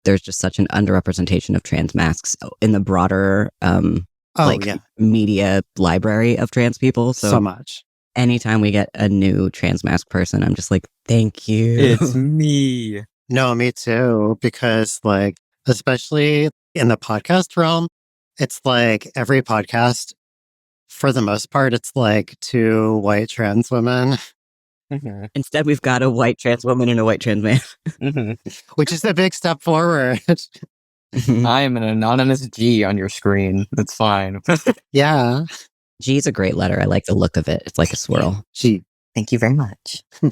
there's just such an underrepresentation of trans masks in the broader media library of trans people. So much. Anytime we get a new trans mask person, I'm just like, thank you. It's me. No, me too. Because like, especially in the podcast realm, it's like every podcast, for the most part, it's like 2 white trans women. Mm-hmm. Instead, we've got a white trans woman and a white trans man. Mm-hmm. Which is a big step forward. I am an anonymous G on your screen. That's fine. Yeah. G is a great letter. I like the look of it. It's like a swirl. G. Thank you very much. All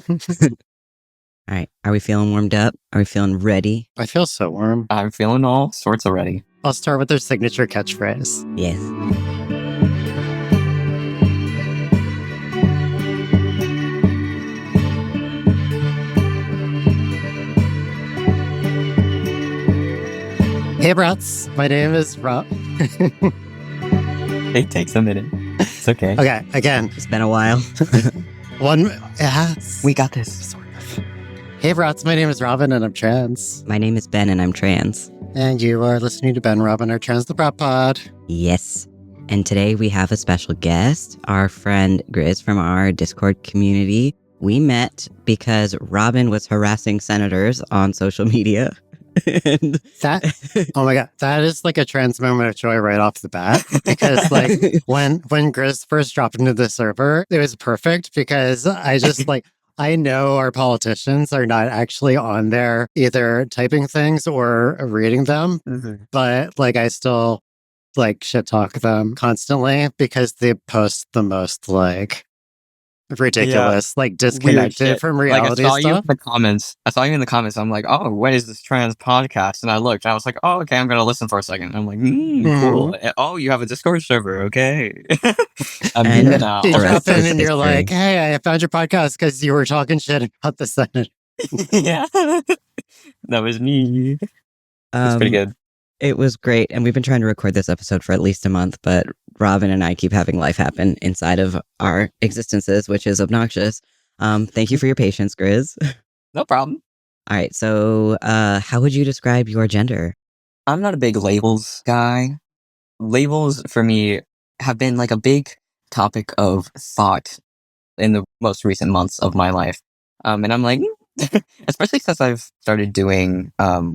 right. Are we feeling warmed up? Are we feeling ready? I feel so warm. I'm feeling all sorts already. I'll start with their signature catchphrase. Yes. Hey, brats. My name is Rob. It takes a minute. It's okay. Okay, again. It's been a while. Yes. We got this. Sort of. Hey, brats. My name is Robin, and I'm trans. My name is Ben, and I'm trans. And you are listening to Ben, Robin, our Trans the Brat Pod. Yes. And today we have a special guest, our friend Grizz from our Discord community. We met because Robin was harassing senators on social media. And oh my God, that is like a trans moment of joy right off the bat. Because like when Grizz first dropped into the server, it was perfect because I just like, I know our politicians are not actually on there either typing things or reading them, but like I still like shit talk them constantly because they post the most like ridiculous, like disconnected from reality like, I saw stuff. You in the comments. I saw you in the comments. I'm like, oh, what is this trans podcast? And I looked and I was like, oh, okay, I'm going to listen for a second. I'm like, cool. Oh, you have a Discord server. Okay. I'm in now. You drop in and you're like, hey, I found your podcast because you were talking shit about the Senate. Yeah. That was me. It's pretty good. It was great. And we've been trying to record this episode for at least a month, but Robin and I keep having life happen inside of our existences, which is obnoxious. Thank you for your patience, Grizz. No problem. All right. So how would you describe your gender? I'm not a big labels guy. Labels for me have been like a big topic of thought in the most recent months of my life. And I'm like, especially since I've started doing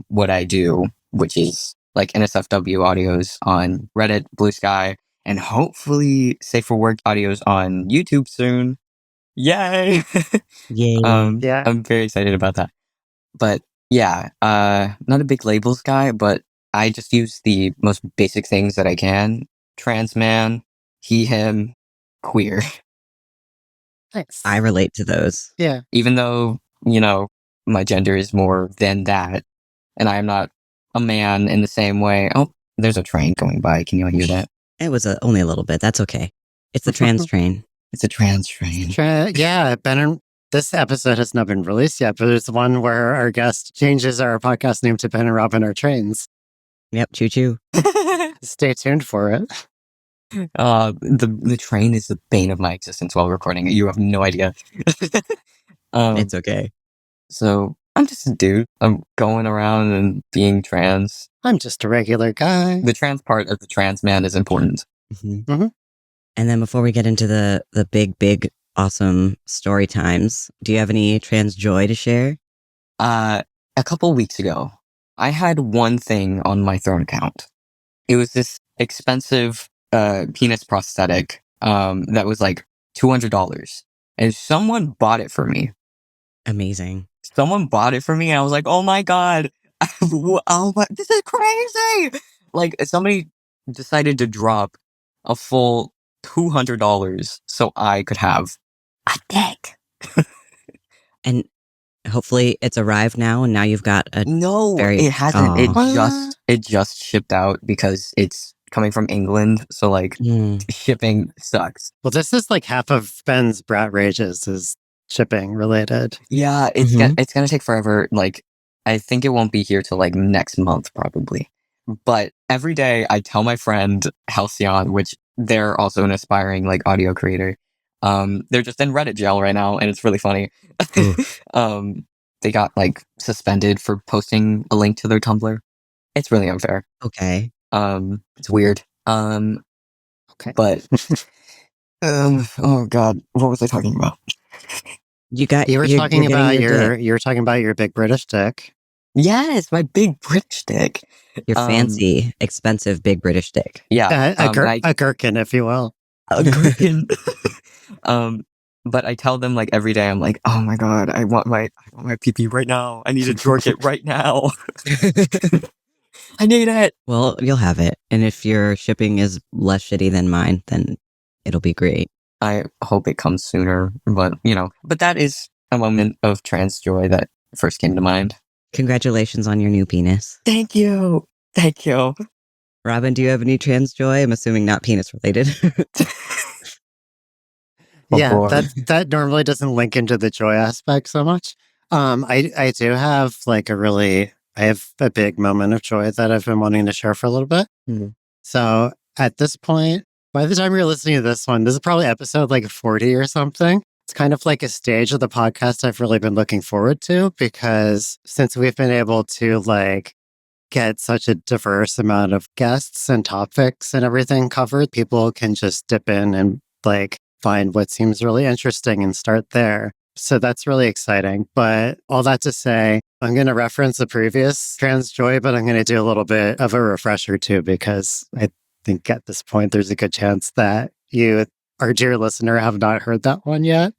what I do, which is like NSFW audios on Reddit, Blue Sky, and hopefully Safe for Work audios on YouTube soon. Yay! Yay. Yeah. I'm very excited about that. But yeah, not a big labels guy, but I just use the most basic things that I can. Trans man, he, him, queer. Nice. I relate to those. Yeah. Even though, you know, my gender is more than that, and I am not a man in the same way. Oh, there's a train going by. Can you all hear that? It was only a little bit. That's okay. It's the trans train. It's a trans train. Yeah, Ben. This episode has not been released yet, but it's one where our guest changes our podcast name to Ben and Robin Are Trains. Yep, choo choo. Stay tuned for it. The train is the bane of my existence while recording. You have no idea. It's okay. So I'm just a dude. I'm going around and being trans. I'm just a regular guy. The trans part of the trans man is important. Mm-hmm. Mm-hmm. And then before we get into the big, awesome story times, do you have any trans joy to share? A couple weeks ago, I had one thing on my Throne account. It was this expensive penis prosthetic that was like $200. And someone bought it for me. Amazing. Someone bought it for me and I was like, oh my God. Oh my, this is crazy. Like somebody decided to drop a full $200 so I could have a dick. And hopefully it's arrived now and now you've got a it hasn't. It just shipped out because it's coming from England. So like shipping sucks. Well, this is like half of Ben's brat rages is shipping related. Yeah, it's gonna take forever. Like I think it won't be here till like next month probably. But every day I tell my friend Halcyon, which they're also an aspiring like audio creator. They're just in Reddit jail right now and it's really funny. They got like suspended for posting a link to their Tumblr. It's really unfair. Okay. It's weird. Okay. But oh god, what was I talking about? You got. You were You're talking getting about your dick. you were talking about your big British dick. Yes, my big British dick. Your fancy, expensive, big British dick. Yeah. A gherkin, if you will. A gherkin. But I tell them like every day, I'm like, oh my god, I want my pee right now. I need to jork it right now. I need it. Well, you'll have it. And if your shipping is less shitty than mine, then it'll be great. I hope it comes sooner, but but that is a moment of trans joy that first came to mind. Congratulations on your new penis. Thank you. Thank you. Robin, do you have any trans joy? I'm assuming not penis related. Yeah, boy. that normally doesn't link into the joy aspect so much. I do have I have a big moment of joy that I've been wanting to share for a little bit. Mhm. So at this point, by the time you're listening to this one, this is probably episode like 40 or something. It's kind of like a stage of the podcast I've really been looking forward to, because since we've been able to like get such a diverse amount of guests and topics and everything covered, people can just dip in and like find what seems really interesting and start there. So that's really exciting. But all that to say, I'm going to reference the previous Trans Joy, but I'm going to do a little bit of a refresher too, because I think at this point, there's a good chance that you, our dear listener, have not heard that one yet.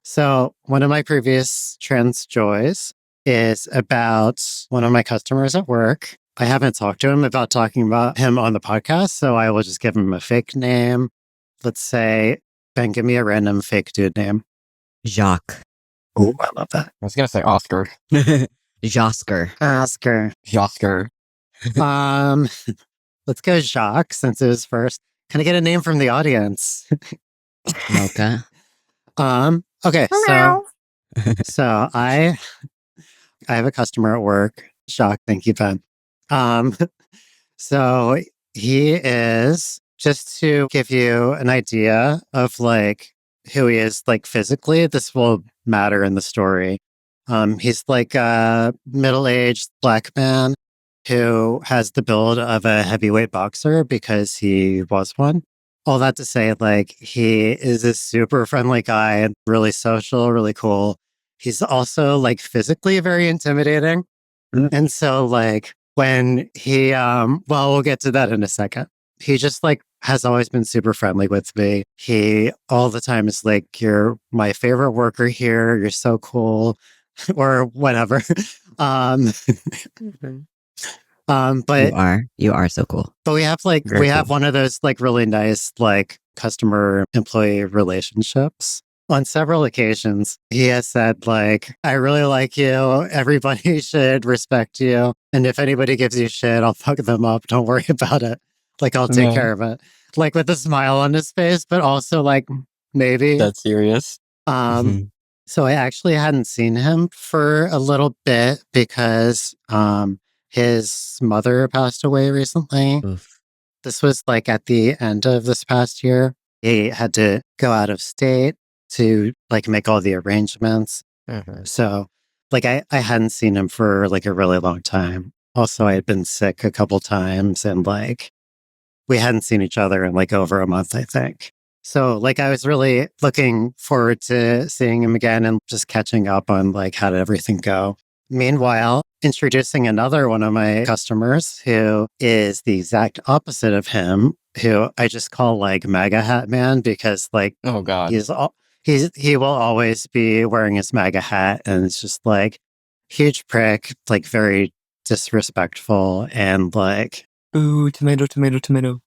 So one of my previous Trans Joys is about one of my customers at work. I haven't talked to him about talking about him on the podcast, so I will just give him a fake name. Let's say, Ben, give me a random fake dude name. Jacques. Oh, I love that. I was gonna say Oscar. Josker. Oscar. Oscar. Let's go Jaques since it was first. Can I get a name from the audience? Mocha. Okay, so I have a customer at work. Jacques, thank you, Ben. So he is, just to give you an idea of like who he is, like physically, this will matter in the story. He's like a middle-aged black man who has the build of a heavyweight boxer because he was one. All that to say, like, he is a super friendly guy, really social, really cool. He's also like physically very intimidating. And so like when he well, we'll get to that in a second. He just like has always been super friendly with me. He all the time is like, you're my favorite worker here. You're so cool or whatever. But You are so cool. but we have like Very we have cool. one of those like really nice like customer employee relationships. On several occasions, he has said like, I really like you. Everybody should respect you. And if anybody gives you shit, I'll fuck them up. Don't worry about it. Like, I'll take care of it. Like with a smile on his face, but also like maybe. That's serious. Mhm. So I actually hadn't seen him for a little bit because his mother passed away recently. Oof. This was like at the end of this past year. He had to go out of state to like make all the arrangements. So like I hadn't seen him for like a really long time. Also, I had been sick a couple times and like we hadn't seen each other in like over a month, I think. So like I was really looking forward to seeing him again and just catching up on like how did everything go. Meanwhile, introducing another one of my customers who is the exact opposite of him, who I just call like MAGA hat man because like Oh god. he will always be wearing his MAGA hat and it's just like huge prick, like very disrespectful and like Ooh, tomato, tomato, tomato.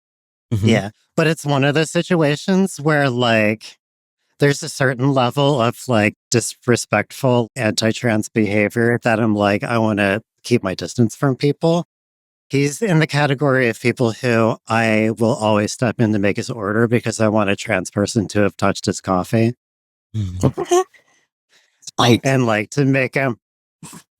Mhm. yeah. But it's one of those situations where like there's a certain level of like disrespectful anti-trans behavior that I'm like, I want to keep my distance from people. He's in the category of people who I will always step in to make his order because I want a trans person to have touched his coffee Spike. and like to make him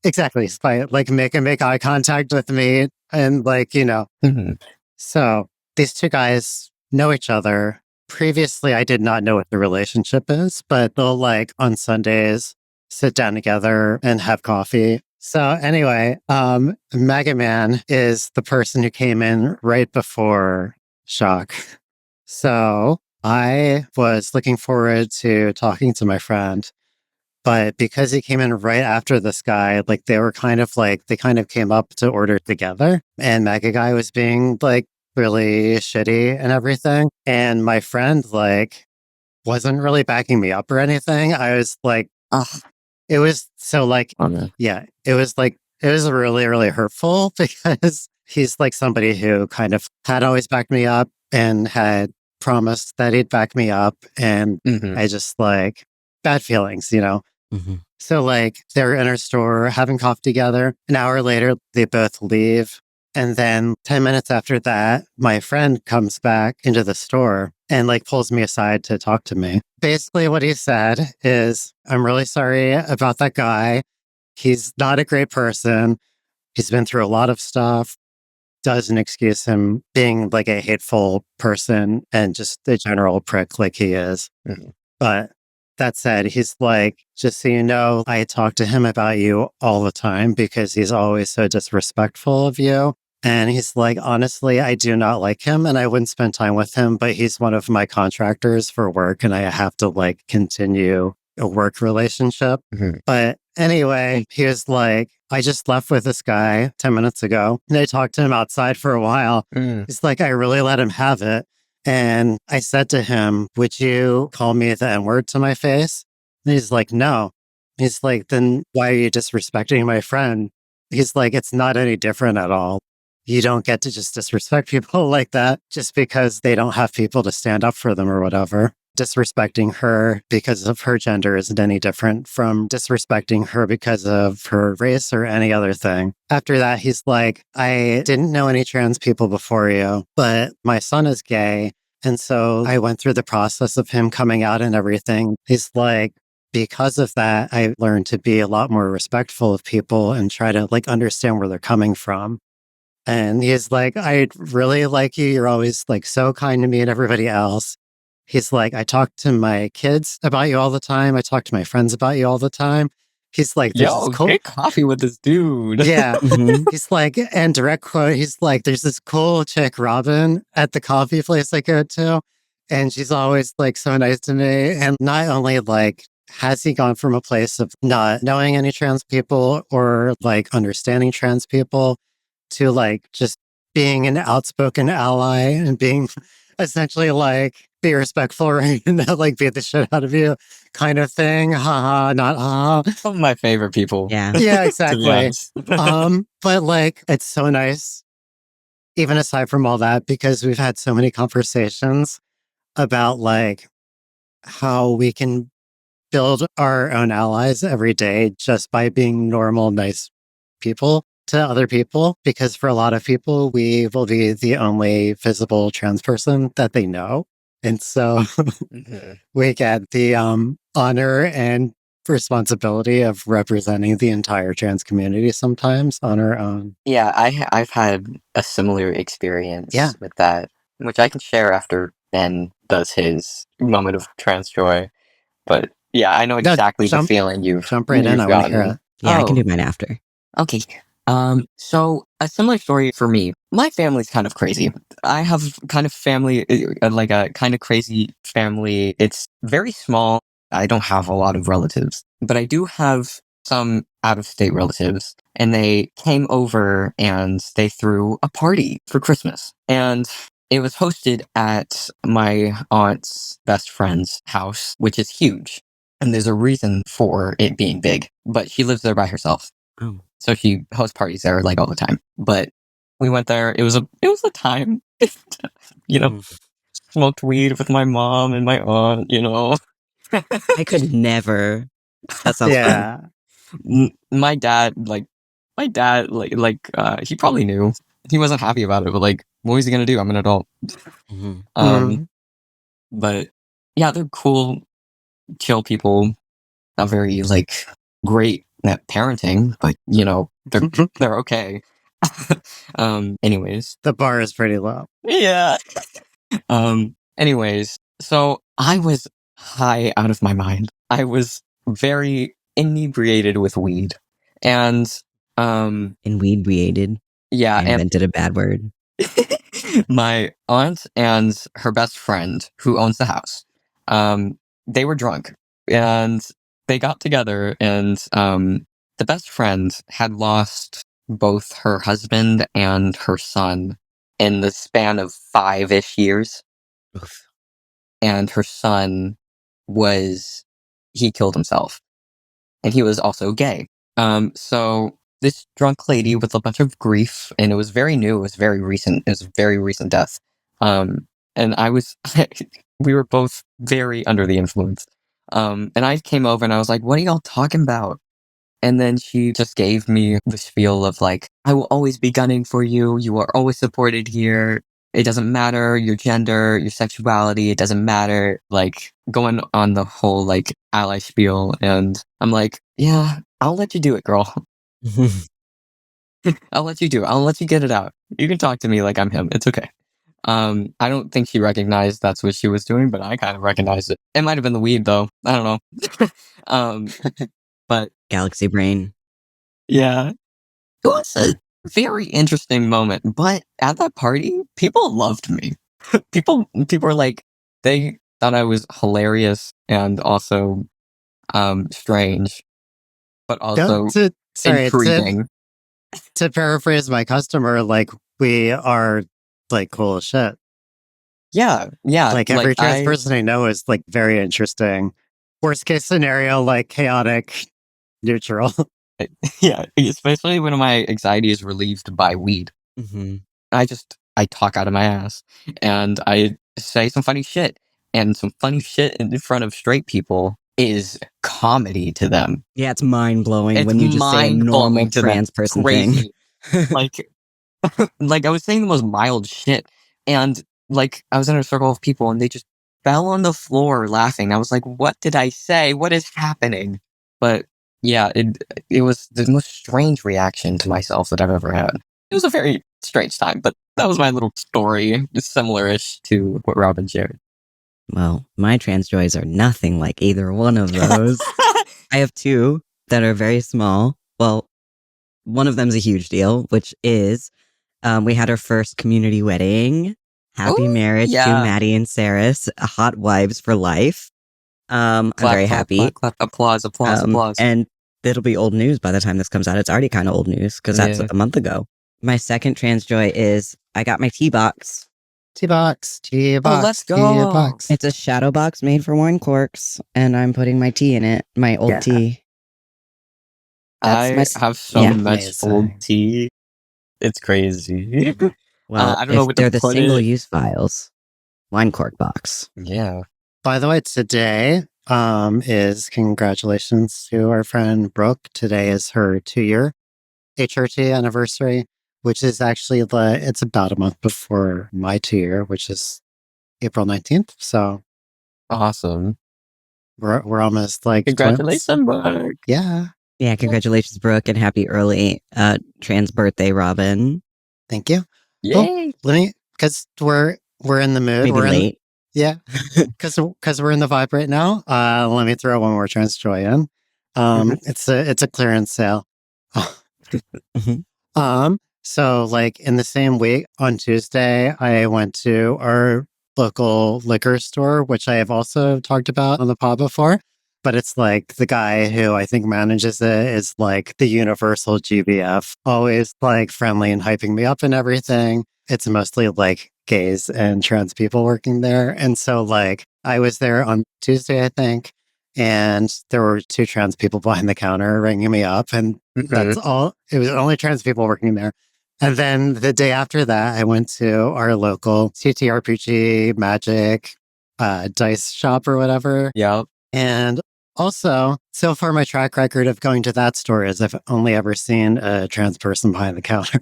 exactly spite, like make him make eye contact with me and like, Mhm. So these two guys know each other. Previously, I did not know what the relationship is, but they'll like on Sundays sit down together and have coffee So anyway, Mega Man is the person who came in right before Shock. So I was looking forward to talking to my friend, but because he came in right after this guy, like they kind of came up to order together, and Mega Guy was being like really shitty and everything. And my friend like wasn't really backing me up or anything. I was like, Ugh. it was so like, Oh, no. yeah, it was really, really hurtful because he's like somebody who kind of had always backed me up and had promised that he'd back me up. And Mhm. I just like bad feelings, you know? Mm-hmm. So like they're in our store having coffee together. An hour later, they both leave. And then 10 minutes after that, my friend comes back into the store and like pulls me aside to talk to me. Basically, what he said is, I'm really sorry about that guy. He's not a great person. He's been through a lot of stuff. Doesn't excuse him being like a hateful person and just a general prick like he is. Mhm. But that said, he's like, just so you know, I talk to him about you all the time because he's always so disrespectful of you. And he's like, honestly, I do not like him and I wouldn't spend time with him, but he's one of my contractors for work and I have to like continue a work relationship. Mhm. But anyway, he was like, I just left with this guy 10 minutes ago and I talked to him outside for a while. Mm. He's like, I really let him have it. And I said to him, would you call me the N word to my face? And he's like, no. He's like, then why are you disrespecting my friend? He's like, it's not any different at all. You don't get to just disrespect people like that just because they don't have people to stand up for them or whatever. Disrespecting her because of her gender isn't any different from disrespecting her because of her race or any other thing. After that, he's like, I didn't know any trans people before you, but my son is gay. And so I went through the process of him coming out and everything. He's like, because of that, I learned to be a lot more respectful of people and try to like understand where they're coming from. And he's like, I really like you. You're always like so kind to me and everybody else. He's like, I talk to my kids about you all the time. I talk to my friends about you all the time. He's like, there's this Yo, cool. get coffee with this dude. Yeah. Mm-hmm. He's like, and direct quote, he's like, there's this cool chick, Robin, at the coffee place I go to. And she's always like so nice to me. And not only like, has he gone from a place of not knowing any trans people or like understanding trans people to like just being an outspoken ally and being essentially like be respectful, right? And not like beat the shit out of you kind of thing. Haha, not ha. Some of my favorite people. Yeah. Yeah, To be exactly. honest. But like it's so nice, even aside from all that, because we've had so many conversations about like how we can build our own allies every day just by being normal, nice people to other people. Because for a lot of people, we will be the only visible trans person that they know. And so Mhm. we get the honor and responsibility of representing the entire trans community sometimes on our own. Yeah, I've had a similar experience Yeah. with that, which I can share after Ben does his moment of trans joy. But yeah, I know No, exactly the jump feeling jump right in. I want to hear gotten. it. Yeah, I can Oh, do mine after. okay. So a similar story for me. My family's kind of crazy. I have kind of family, like a kind of crazy family. It's very small. I don't have a lot of relatives, but I do have some out of state relatives, and they came over and they threw a party for Christmas. And it was hosted at my aunt's best friend's house, which is huge. And there's a reason for it being big, but she lives there by herself. Oh. So she hosts parties there like all the time. But we went there. It was a time, you know, Mm. smoked weed with my mom and my aunt, you know. I could never. That sounds fun. Yeah. My dad, he probably knew. He wasn't happy about it, but like, what was he gonna do? I'm an adult. Mm-hmm. Um, but yeah, they're cool, chill people. Not very like great at parenting, but you know, they're okay. Anyways. The bar is pretty low. Yeah. Anyways, so I was high out of my mind. I was very inebriated with weed. And Inebriated. Yeah, I and invented a bad word. my aunt and her best friend, who owns the house, they were drunk and they got together, and the best friend had lost both her husband and her son in the span of 5-ish years, Oof. and her son he killed himself, and he was also gay. So this drunk lady with a bunch of grief, and it was very new. It was very recent. It was a very recent death. And I was, we were both very under the influence. And I came over and I was like, "What are y'all talking about?" And then she just gave me the spiel of like, "I will always be gunning for you. You are always supported here. It doesn't matter your gender, your sexuality. It doesn't matter." Like going on the whole like ally spiel. And I'm like, "Yeah, I'll let you do it, girl. I'll let you do it. I'll let you get it out. You can talk to me like I'm him. It's okay." I don't think she recognized that's what she was doing, but I kind of recognized it. It might have been the weed though. I don't know. um, but Galaxy brain. yeah, it was a very interesting moment. But at that party, people loved me. People were like, they thought I was hilarious and also strange, but Don't also to sorry intriguing. to paraphrase my customer, like we are like cool as shit. Yeah, yeah. Like Like every trans person I know is like very interesting. Worst case scenario, like chaotic, neutral. yeah, especially when my anxiety is relieved by weed. Mm-hmm. I talk out of my ass and I say some funny shit, and some funny shit in front of straight people is comedy to them. Yeah, it's mind blowing It's when you just say a mind normal blowing to them. trans person thing. Crazy. Like, like I was saying the most mild shit, and like I was in a circle of people and they just fell on the floor laughing. I was like, "What did I say? What is happening?" But yeah, it was the most strange reaction to myself that I've ever had. It was a very strange time, but that was my little story, similar-ish to what Robin shared. Well, my trans joys are nothing like either one of those. I have two that are very small. Well, one of them's a huge deal, which is we had our first community wedding. Happy Oh marriage to yeah! Maddie and Saris, hot wives for life. I'm Clap, very clap, clap, happy. clap! Applause, applause, applause! And it'll be old news by the time this comes out. It's already kind of old news because that's Yeah. a month ago. My second trans joy is I got my tea box. T-box, Oh, let's T-box, go! T-box. It's a shadow box made for wine corks, and I'm putting my tea in it. My old Yeah. tea. That's my I have so yeah. much old Amazing. tea. It's crazy. Well, I don't know if where to they're the put single it. use files, wine cork box. Yeah. By the way, today is congratulations to our friend Brooke. Today is her 2-year HRT anniversary, which is actually it's about a month before my 2-year, which is April 19th. So Awesome. we're almost like twins. Congratulations, Mark. Yeah. Yeah, congratulations, Brooke, and happy early trans birthday, Robin. Thank you. Oh, Yay. let me because we're in the mood. Maybe We're in late. yeah. Because we're in the vibe right now. Let me throw one more trans joy in. It's a clearance sale. Mhm. So like in the same week on Tuesday, I went to our local liquor store, which I have also talked about on the pod before. But it's like the guy who I think manages it is like the universal GBF, always like friendly and hyping me up and everything. It's mostly like gays and trans people working there. And so like I was there on Tuesday, I think, and there were two trans people behind the counter ringing me up, and that's all. It was only trans people working there. And then the day after that, I went to our local TTRPG Magic dice shop or whatever. Yep. And also, so far, my track record of going to that store is I've only ever seen a trans person behind the counter.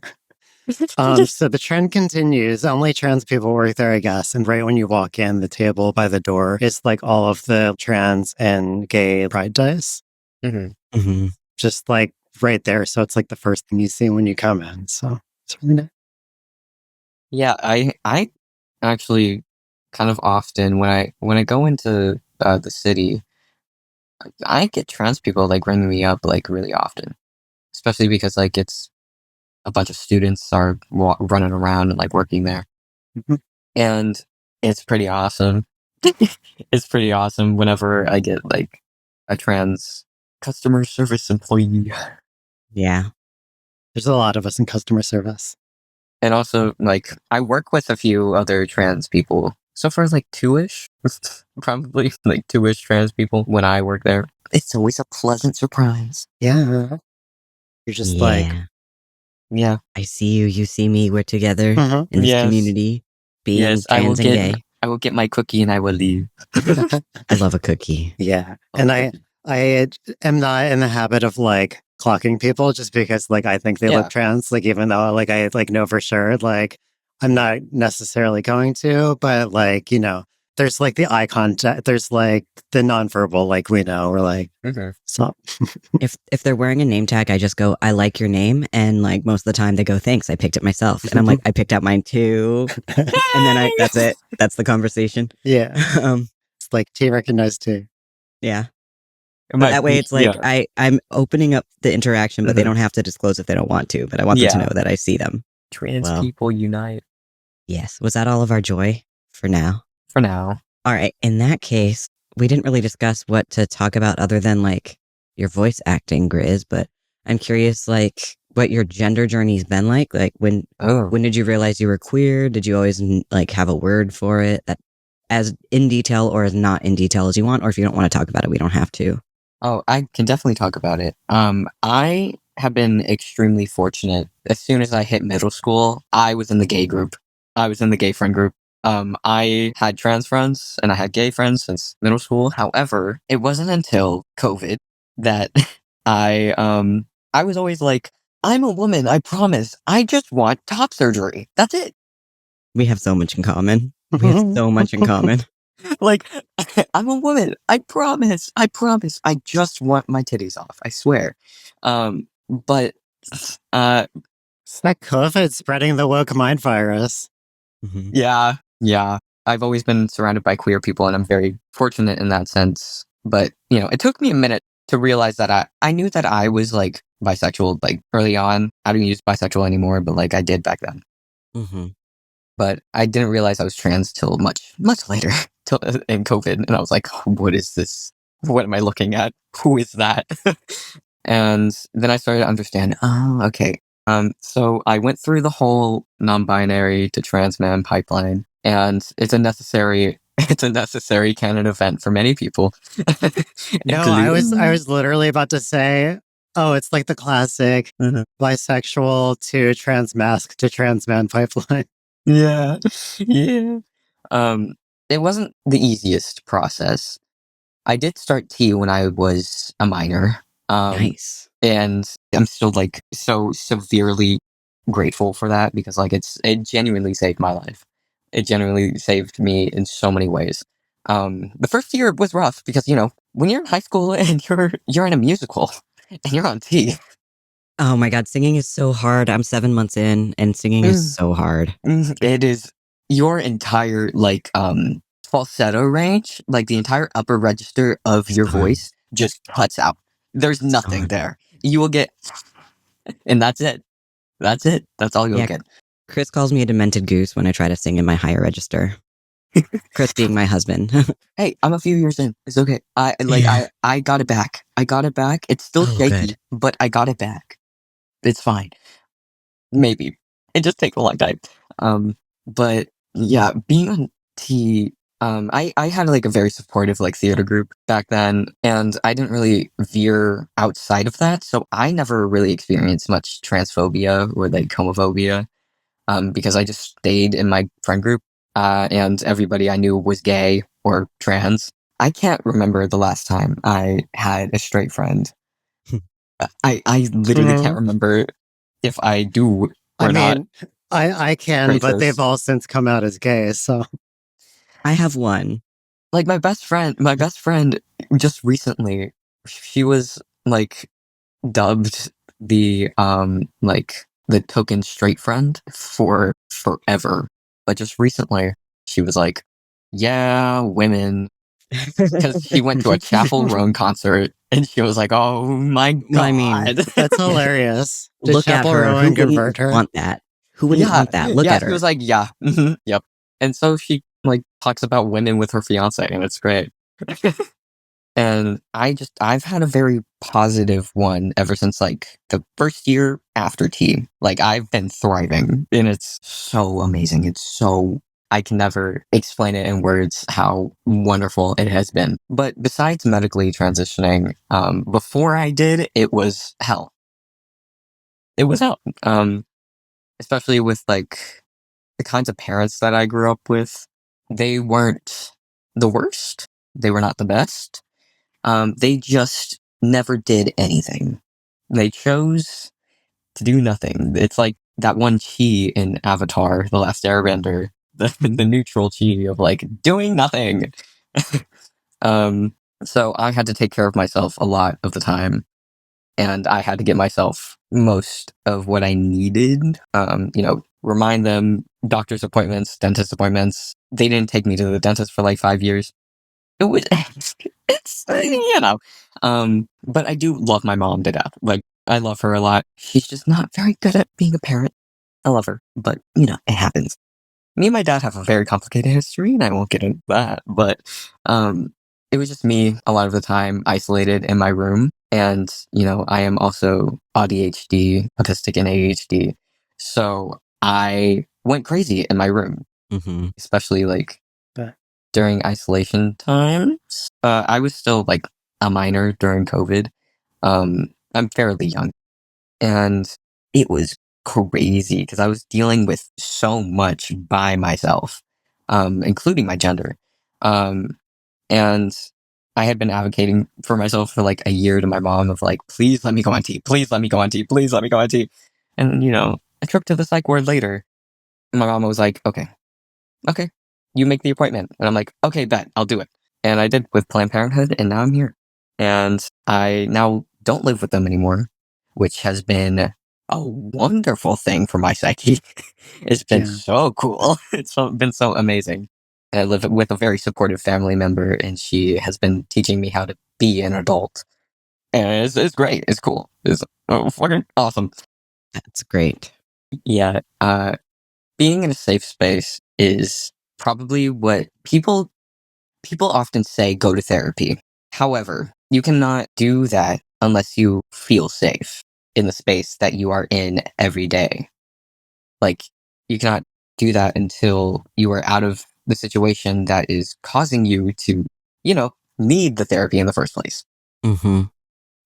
So the trend continues. Only trans people work there, I guess. And right when you walk in, the table by the door is like all of the trans and gay pride dice, Mhm. just like right there. So it's like the first thing you see when you come in. So it's really nice. Yeah, I actually kind of often when I go into the city, I get trans people like ringing me up like really often. especially because like it's a bunch of students are running around and like working there. Mhm. And it's pretty awesome. It's pretty awesome whenever I get like a trans customer service employee. Yeah. There's a lot of us in customer service. And also, like, I work with a few other trans people. So far, like two-ish, probably like two-ish trans people when I work there. It's always a pleasant surprise. Yeah. You're just like, Yeah. Yeah. I see you. You see me. We're together Mhm. in this Yes. community, being Yes, I will trans and gay. get my cookie and I will leave. I love a cookie. yeah. And I am not in the habit of like clocking people just because like I think they Yeah. look trans. Like even though like I like know for sure, like I'm not necessarily going to, but like, you know, there's like the eye contact, there's like the nonverbal, like we know, we're like, so If they're wearing a name tag, I just go, I like your name. And like most of the time they go, thanks, I picked it myself. And I'm like, I picked out mine too. And then that's it. That's the conversation. yeah. Um, It's like T recognized too. yeah. It But might that way be, it's like yeah. I'm opening up the interaction, but they don't have to disclose if they don't want to. But I want them to Yeah. know that I see them. Trans Well. people unite. Yes. Was that all of our joy for now? For now. All right. In that case, we didn't really discuss what to talk about other than like your voice acting, Grizz, but I'm curious like what your gender journey's been like. Like when did you realize you were queer? Did you always like have a word for it that as in detail or as not in detail as you want? Or if you don't want to talk about it, we don't have to. Oh, I can definitely talk about it. I have been extremely fortunate. As soon as I hit middle school, I was in the gay group. I was in the gay friend group. I had trans friends and I had gay friends since middle school. However, it wasn't until COVID that I was always like, I'm a woman, I promise. I just want top surgery. That's it. We have so much in common. We have so much in common. Like, I'm a woman. I promise. I promise. I just want my titties off. I swear. But, It's that COVID spreading the woke mind virus. Mhm. yeah. I've always been surrounded by queer people and I'm very fortunate in that sense. But, you know, it took me a minute to realize that I knew that I was like bisexual, like early on. I don't use bisexual anymore, but like I did back then. Mhm. But I didn't realize I was trans till much later, till in COVID, and I was like, "What is this? What am I looking at? Who is that?" And then I started to understand. Oh, okay. So I went through the whole non-binary to trans man pipeline, and it's a necessary canon event for many people. No, I was literally about to say, oh, it's like the classic bisexual to trans mask to trans man pipeline. Yeah, yeah. It wasn't the easiest process. I did start T when I was a minor. Nice. And I'm still like so severely grateful for that because like it genuinely saved my life. It genuinely saved me in so many ways. The first year was rough because, you know, when you're in high school and you're in a musical and you're on T. Oh my God, singing is so hard. I'm 7 months in and singing is so hard. It is your entire like falsetto range, like the entire upper register of your voice just cuts out. There's nothing gone. there. You will get and that's it. That's it. That's all you'll Yeah. get. Chris calls me a demented goose when I try to sing in my higher register. Chris being my husband. Hey, I'm a few years in. It's okay. Yeah. I got it back. I got it back. It's still Oh, shaky, good. but I got it back. It's fine. Maybe. It just takes a long time. But yeah, being on T, I had like a very supportive like theater group back then, and I didn't really veer outside of that, so I never really experienced much transphobia or like homophobia, because I just stayed in my friend group, and everybody I knew was gay or trans. I can't remember the last time I had a straight friend. I literally can't remember if I do or I not. mean, I can, but they've Racist. all since come out as gay. So I have one. Like my best friend just recently, she was like dubbed the like the token straight friend for forever. But just recently she was like, yeah, women. because she went to a Chapel Roan concert and she was like, "Oh my god!" Well, I mean, That's hilarious. Did look at Chapel her. Rowan Who convert wouldn't her? want that? Who wouldn't Yeah, want that? Look at she her. was like, "Yeah, yep." And so she like talks about women with her fiance, and it's great. And I've had a very positive one ever since like the first year after tea. Like I've been thriving and it's so amazing. I can never explain it in words how wonderful it has been. But besides medically transitioning, before I did, it was hell. It was hell. Especially with like the kinds of parents that I grew up with. They weren't the worst. They were not the best. They just never did anything. They chose to do nothing. It's like that one chi in Avatar, The Last Airbender, the neutral chi of like doing nothing. um, so I had to take care of myself a lot of the time, and I had to get myself most of what I needed. Remind them doctor's appointments, dentist appointments. They didn't take me to the dentist for like 5 years. It was, but I do love my mom to death. Like, I love her a lot. She's just not very good at being a parent. I love her, but, it happens. Me and my dad have a very complicated history, and I won't get into that, but, it was just me a lot of the time isolated in my room. And, I am also ADHD, autistic and ADHD. So I went crazy in my room, especially like during isolation times. I was still like a minor during COVID. I'm fairly young, and it was crazy because I was dealing with so much by myself, including my gender. And I had been advocating for myself for like a year to my mom of like, please let me go on tea, please let me go on tea, please let me go on tea. And a trip to the psych ward later, my mom was like, okay, you make the appointment. And I'm like, okay, bet, I'll do it. And I did with Planned Parenthood, and now I'm here. And I now don't live with them anymore, which has been a wonderful thing for my psyche. It's been so cool. Been so amazing. And I live with a very supportive family member, and she has been teaching me how to be an adult. And it's great. It's cool. It's fucking awesome. That's great. Yeah. Being in a safe space is probably what people often say, go to therapy. However, you cannot do that unless you feel safe in the space that you are in every day. Like, you cannot do that until you are out of the situation that is causing you to, need the therapy in the first place.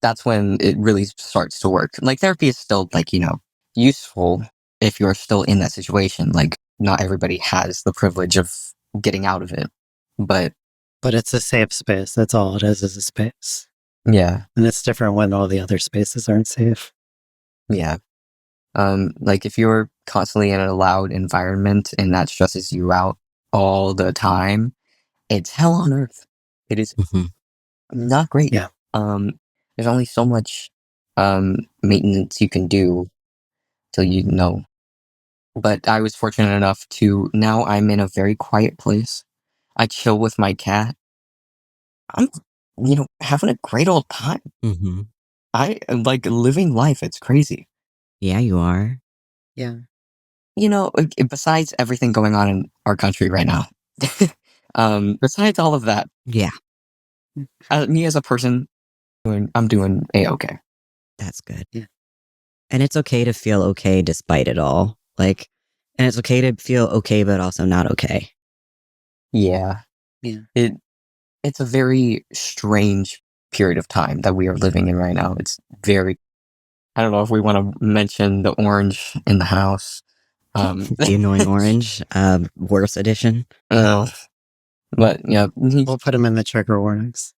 That's when it really starts to work. Like, therapy is still, like, useful if you're still in that situation. Like, not everybody has the privilege of getting out of it. But it's a safe space. That's all it is a space. Yeah. And it's different when all the other spaces aren't safe. Yeah. Like if you're constantly in a loud environment and that stresses you out all the time, it's hell on earth. It is not great. Yeah. There's only so much maintenance you can do till you know. But I was fortunate enough to now I'm in a very quiet place. I chill with my cat. I'm, having a great old time. I like living life. It's crazy. Yeah, you are. Yeah. Besides everything going on in our country right now, besides all of that, Yeah, me as a person, I'm doing A-okay. that's good. Yeah. And it's okay to feel okay despite it all. Like, and it's okay to feel okay, but also not okay. Yeah. Yeah. It's a very strange period of time that we are living in right now. It's very, I don't know if we want to mention the orange in the house. The annoying orange, worse edition. But yeah, We'll put him in the trigger warnings.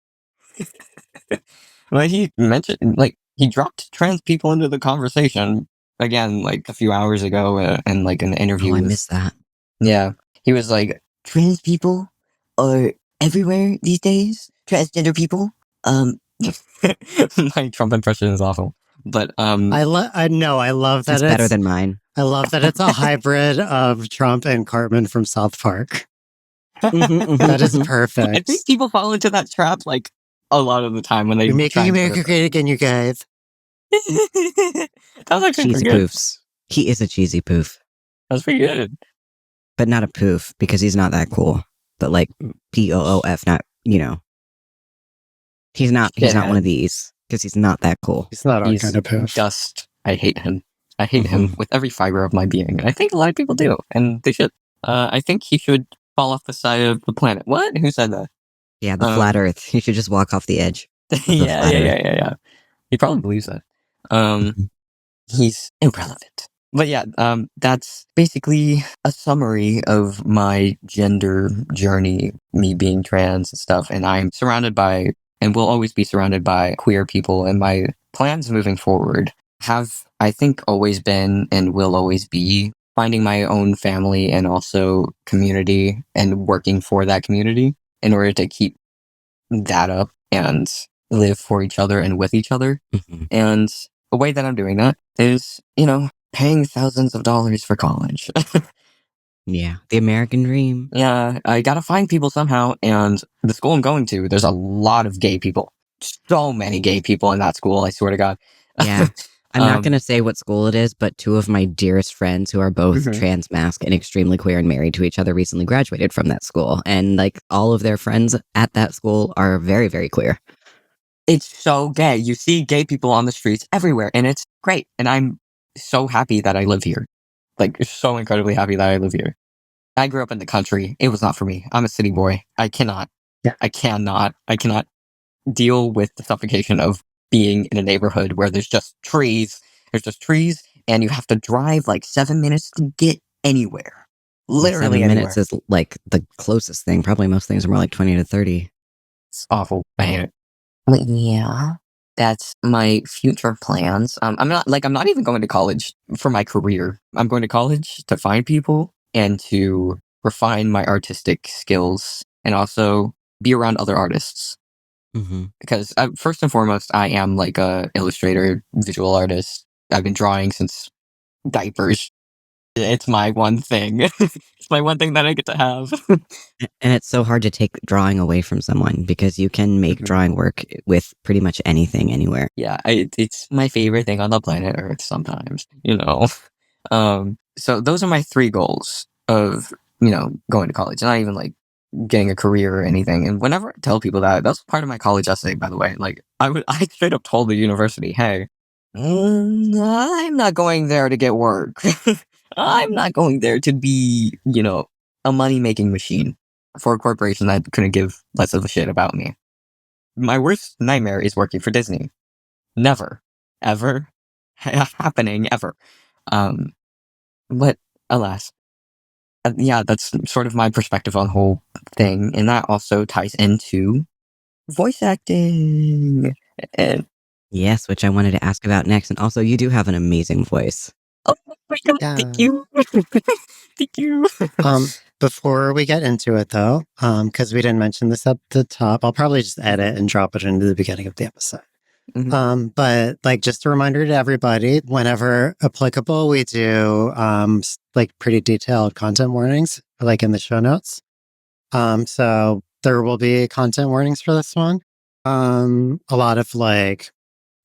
Well, he mentioned, like, he dropped trans people into the conversation again, like a few hours ago, in like an interview. Oh, I missed that. Yeah, he was like, trans people are everywhere these days. Transgender people. My Trump impression is awful, but I love that It's better than mine. I love that it's a hybrid of Trump and Cartman from South Park. That is I perfect. think people fall into that trap like a lot of the time when they You're making try and America great again, you guys. that was actually Cheesy pretty good. poofs. He is a cheesy poof, That was pretty good. but not a poof because he's not that cool. But like POOF, not, you know, he's not one of these because he's not that cool. He's not our He's kind of poof. dust. I hate him. I hate him with every fiber of my being. And I think a lot of people do, and they should. I think he should fall off the side of the planet. What? Who said that? Yeah, the flat Earth. He should just walk off the edge. Yeah. He probably believes that. He's irrelevant. But yeah, that's basically a summary of my gender journey, me being trans and stuff. And I'm surrounded by, and will always be surrounded by queer people. And my plans moving forward have, I think, always been and will always be finding my own family and also community and working for that community in order to keep that up and live for each other and with each other. And the way that I'm doing that is, paying thousands of dollars for college. Yeah, the American dream. Yeah, I gotta find people somehow. And the school I'm going to, there's a lot of gay people. So many gay people in that school, I swear to God. Yeah. I'm not going to say what school it is, but two of my dearest friends who are both trans mask and extremely queer and married to each other recently graduated from that school. And like all of their friends at that school are very, very queer. It's so gay. You see gay people on the streets everywhere, and it's great. And I'm so happy that I live here. Like, so incredibly happy that I live here. I grew up in the country. It was not for me. I'm a city boy. I cannot deal with the suffocation of being in a neighborhood where there's just trees. There's just trees, and you have to drive like 7 minutes to get anywhere. Literally 7 minutes anywhere. is like the closest thing. Probably most things are more like 20 to 30. It's awful. I hate it. But yeah, that's my future plans. I'm not even going to college for my career. I'm going to college to find people and to refine my artistic skills and also be around other artists. Because first and foremost, I am like a illustrator, visual artist. I've been drawing since diapers. It's my one thing. It's my one thing that I get to have. And it's so hard to take drawing away from someone because you can make drawing work with pretty much anything, anywhere. Yeah, it's my favorite thing on the planet Earth sometimes, So those are my 3 goals of, going to college. Not even like getting a career or anything. And whenever I tell people that's part of my college essay, by the way. Like, I straight up told the university, hey, I'm not going there to get work. I'm not going there to be, a money-making machine for a corporation that couldn't give less of a shit about me. My worst nightmare is working for Disney. Never, ever happening ever. But alas, yeah, that's sort of my perspective on the whole thing. And that also ties into voice acting. And yes, which I wanted to ask about next. And also, you do have an amazing voice. Oh my God, thank you. Thank you. Before we get into it, though, because we didn't mention this at the top, I'll probably just edit and drop it into the beginning of the episode. But like, just a reminder to everybody, whenever applicable, we do like pretty detailed content warnings, like in the show notes. So there will be content warnings for this one. A lot of like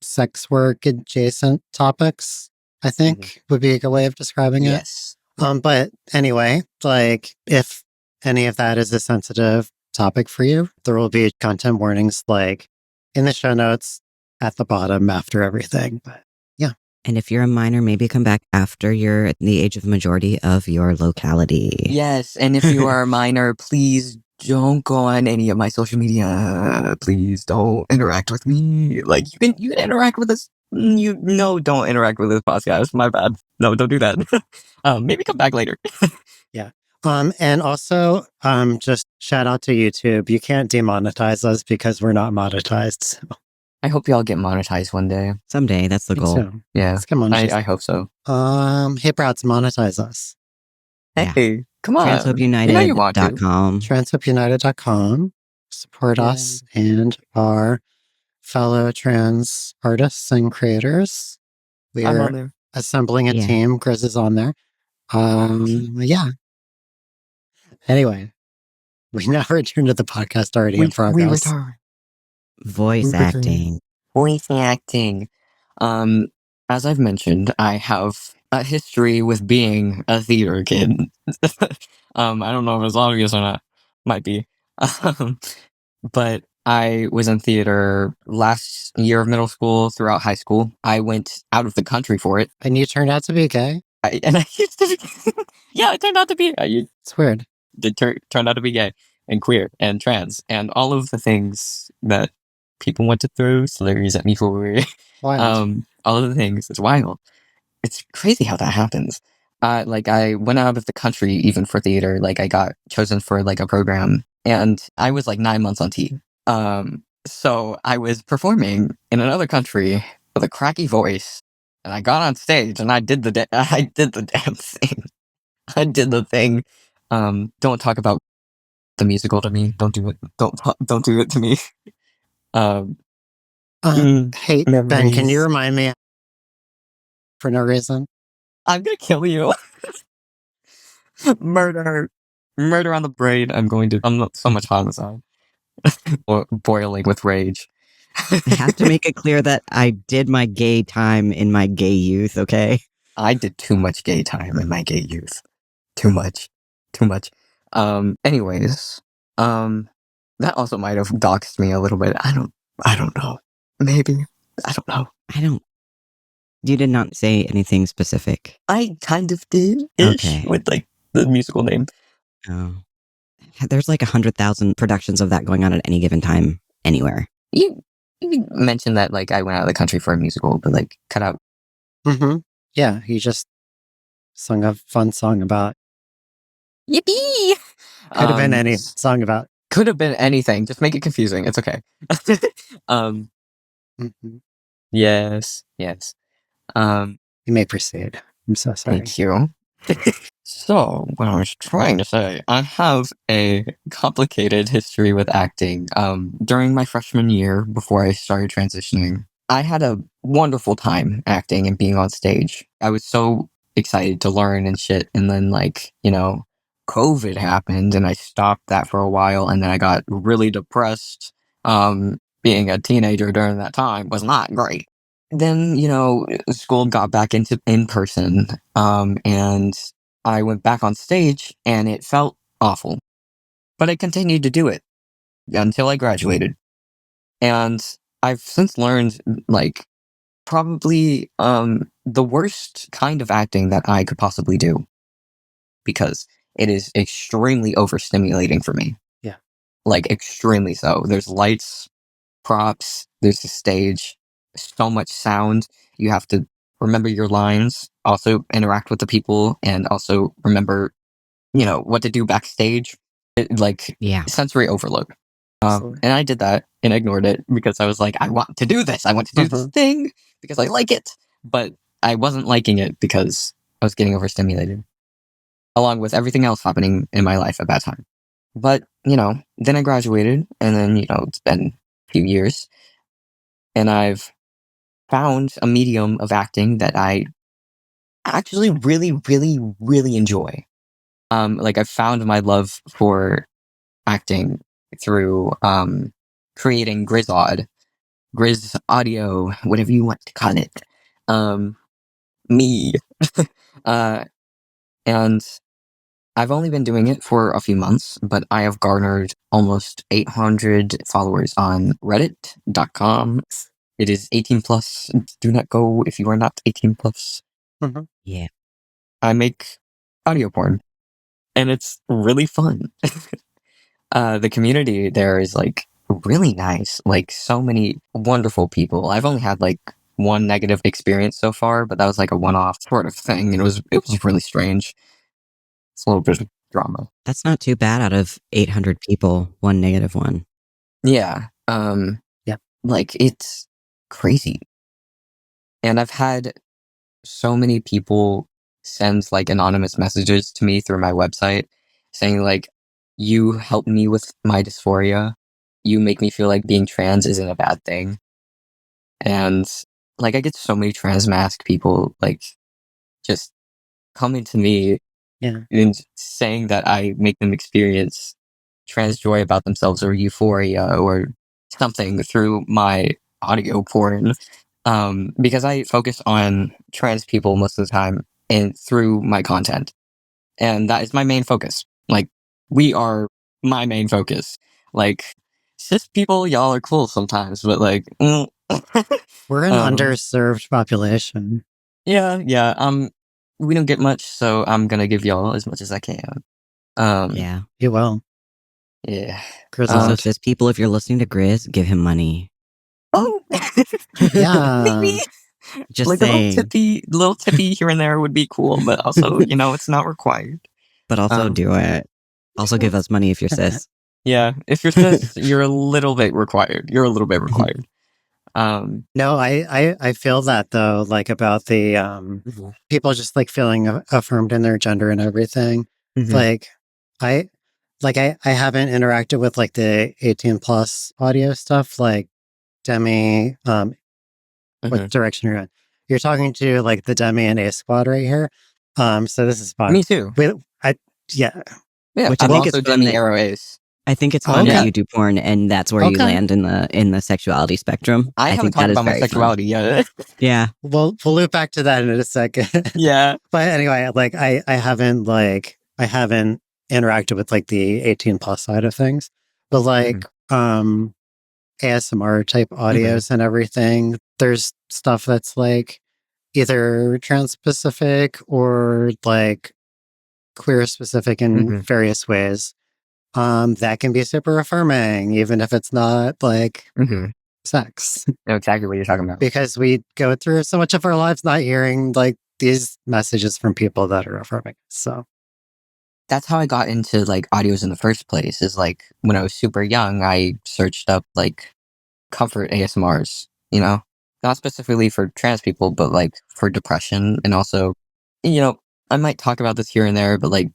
sex work adjacent topics, I think would be a good way of describing it. Yes. But anyway, like if any of that is a sensitive topic for you, there will be content warnings like in the show notes at the bottom after everything. But yeah. And if you're a minor, maybe come back after you're at the age of majority of your locality. Yes. And if you are a minor, please don't go on any of my social media. Please don't interact with me. Like, you can interact with us. Don't interact with this podcast. My bad. No, don't do that. Maybe come back later. Yeah. And also, just shout out to YouTube. You can't demonetize us because we're not monetized. So. I hope y'all get monetized one day. Someday, that's the goal. So. Yeah. Let's get monetized. I hope so. Hey, Brats, monetize us. Hey, come on. TransHopeUnited.com. TransHopeUnited.com. Support us and our fellow trans artists and creators. We I'm are on there. assembling a team. Grizz is on there. Yeah. Anyway, We now return to the podcast already in progress. We return. Voice acting. Voice acting. As I've mentioned, I have a history with being a theater kid. I don't know if it's obvious or not. Might be. But I was in theater last year of middle school, throughout high school. I went out of the country for it. And you turned out to be gay? I used to be, yeah, it turned out to be, It's weird. it turned out to be gay and queer and trans and all of the things that people want to throw slurs at me for. Wild. All of the things. It's wild. It's crazy how that happens. Like I went out of the country even for theater. Like I got chosen for like a program, and I was like 9 months on T. So I was performing in another country with a cracky voice, and I got on stage and I did the I did the damn thing. I did the thing. Don't talk about the musical to me. Don't do it. Don't do it to me. Hey, Ben, can Memories. you remind me for no reason? I'm gonna kill you. Murder on the brain. I'm so much homicide. Or boiling with rage. I have to make it clear that I did my gay time in my gay youth, okay? I did too much gay time in my gay youth. Too much. Anyways, that also might have doxed me a little bit. I don't know. Maybe. I don't know. You did not say anything specific. I kind of did. Okay. With like the musical name. Oh. There's like 100,000 productions of that going on at any given time anywhere. You mentioned that like I went out of the country for a musical, but like cut out. Mm-hmm. Yeah, he just sung a fun song about. Yippee! Could have been any song about. Could have been anything. Just make it confusing. It's okay. Mm-hmm. Yes. You may proceed. I'm so sorry. Thank you. So, what I was trying to say, I have a complicated history with acting. During my freshman year, before I started transitioning, I had a wonderful time acting and being on stage. I was so excited to learn and shit, and then like, COVID happened and I stopped that for a while, and then I got really depressed. Being a teenager during that time was not great. Then, school got back into in person, and I went back on stage and it felt awful. But I continued to do it until I graduated. And I've since learned, like, probably the worst kind of acting that I could possibly do, because it is extremely overstimulating for me. Yeah. Like, extremely so. There's lights, props, there's a stage, so much sound. You have to remember your lines, also interact with the people, and also remember, what to do backstage. Yeah. Sensory overload. And I did that and ignored it because I was like, I want to do this. I want to do this thing because I like it. But I wasn't liking it because I was getting overstimulated, along with everything else happening in my life at that time. But, then I graduated, and then, it's been a few years, and I've found a medium of acting that I actually really, really, really enjoy. Like I've found my love for acting through creating GrizzAud, Grizz audio, whatever you want to call it. Me. And I've only been doing it for a few months, but I have garnered almost 800 followers on reddit.com. It is 18 plus. Do not go if you are not 18 plus. Mm-hmm. Yeah. I make audio porn, and it's really fun. The community there is like really nice. Like so many wonderful people. I've only had like one negative experience so far, but that was like a one-off sort of thing. And it was really strange. It's a little bit of drama. That's not too bad out of 800 people, one negative one. Yeah. Yeah. Like it's crazy. And I've had so many people send like anonymous messages to me through my website saying like, you help me with my dysphoria. You make me feel like being trans isn't a bad thing. And like I get so many trans mask people like just coming to me Yeah. and saying that I make them experience trans joy about themselves or euphoria or something through my audio porn. Because I focus on trans people most of the time and through my content. And that is my main focus. Like, we are my main focus. Like, cis people, y'all are cool sometimes, but like, We're an underserved population. Yeah. We don't get much, so I'm gonna give y'all as much as I can. Yeah. You will. Yeah. Also, cis people, if you're listening to Grizz, give him money. Oh, Yeah. maybe. Just Like saying. a little tippy here and there would be cool, but also, it's not required. But also do it. Also give us money if you're cis. Yeah, if you're cis, you're a little bit required. No, I feel that though, like about the people just like feeling affirmed in their gender and everything. Mhm. Like I I haven't interacted with like the 18 plus audio stuff, like Demi, what direction you're in. You're talking to like the Demi and A Squad right here. So this is fun. Me too. Yeah. Yeah, Which I I'm think also it's fun Demi that- Arrow Ace. I think it's fun Okay. that you do porn and that's where you land in the sexuality spectrum. I haven't think talked that is about my very fun. sexuality yet. Yeah. We'll loop back to that in a second. Yeah. But anyway, like I haven't interacted with like the 18 plus side of things. But like ASMR type audios and everything, there's stuff that's like either trans specific or like queer specific in various ways. That can be super affirming, even if it's not like sex. I know exactly what you're talking about. Because we go through so much of our lives not hearing like these messages from people that are affirming. So that's how I got into like audios in the first place, is like when I was super young, I searched up like comfort ASMRs, not specifically for trans people, but like for depression. And also, I might talk about this here and there, but like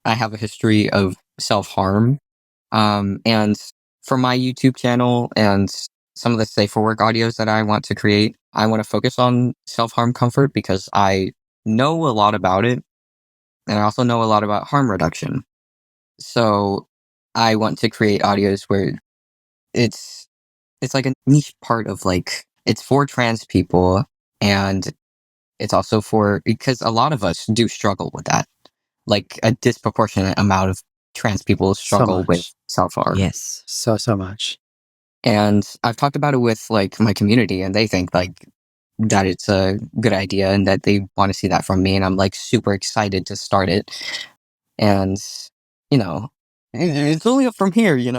I have a history of self-harm. And for my YouTube channel and some of the safe for work audios that I want to create, I want to focus on self-harm comfort because I know a lot about it. And I also know a lot about harm reduction. So I want to create audios where it's like a niche part of like, it's for trans people, and it's also because a lot of us do struggle with that. Like a disproportionate amount of trans people struggle with self-harm. Yes. So much. And I've talked about it with like my community, and they think like that it's a good idea and that they want to see that from me. And I'm like super excited to start it. And, it's only up from here, Yeah.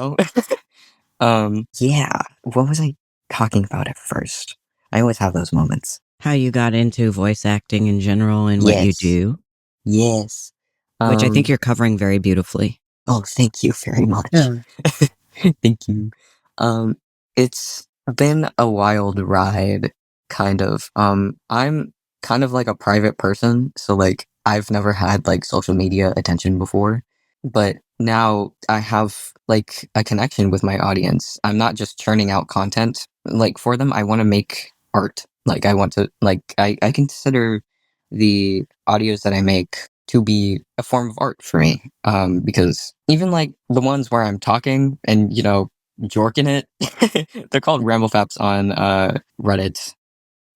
What was I talking about at first? I always have those moments. How you got into voice acting in general and what you do. Yes. Which I think you're covering very beautifully. Oh, thank you very much. Yeah. Thank you. It's been a wild ride, kind of. I'm kind of like a private person, so like I've never had like social media attention before, but now I have like a connection with my audience. I'm not just churning out content like for them. I want to make art. Like I want to I consider the audios that I make to be a form of art for me. Because even like the ones where I'm talking and, jorking it, they're called Ramblefaps on Reddit.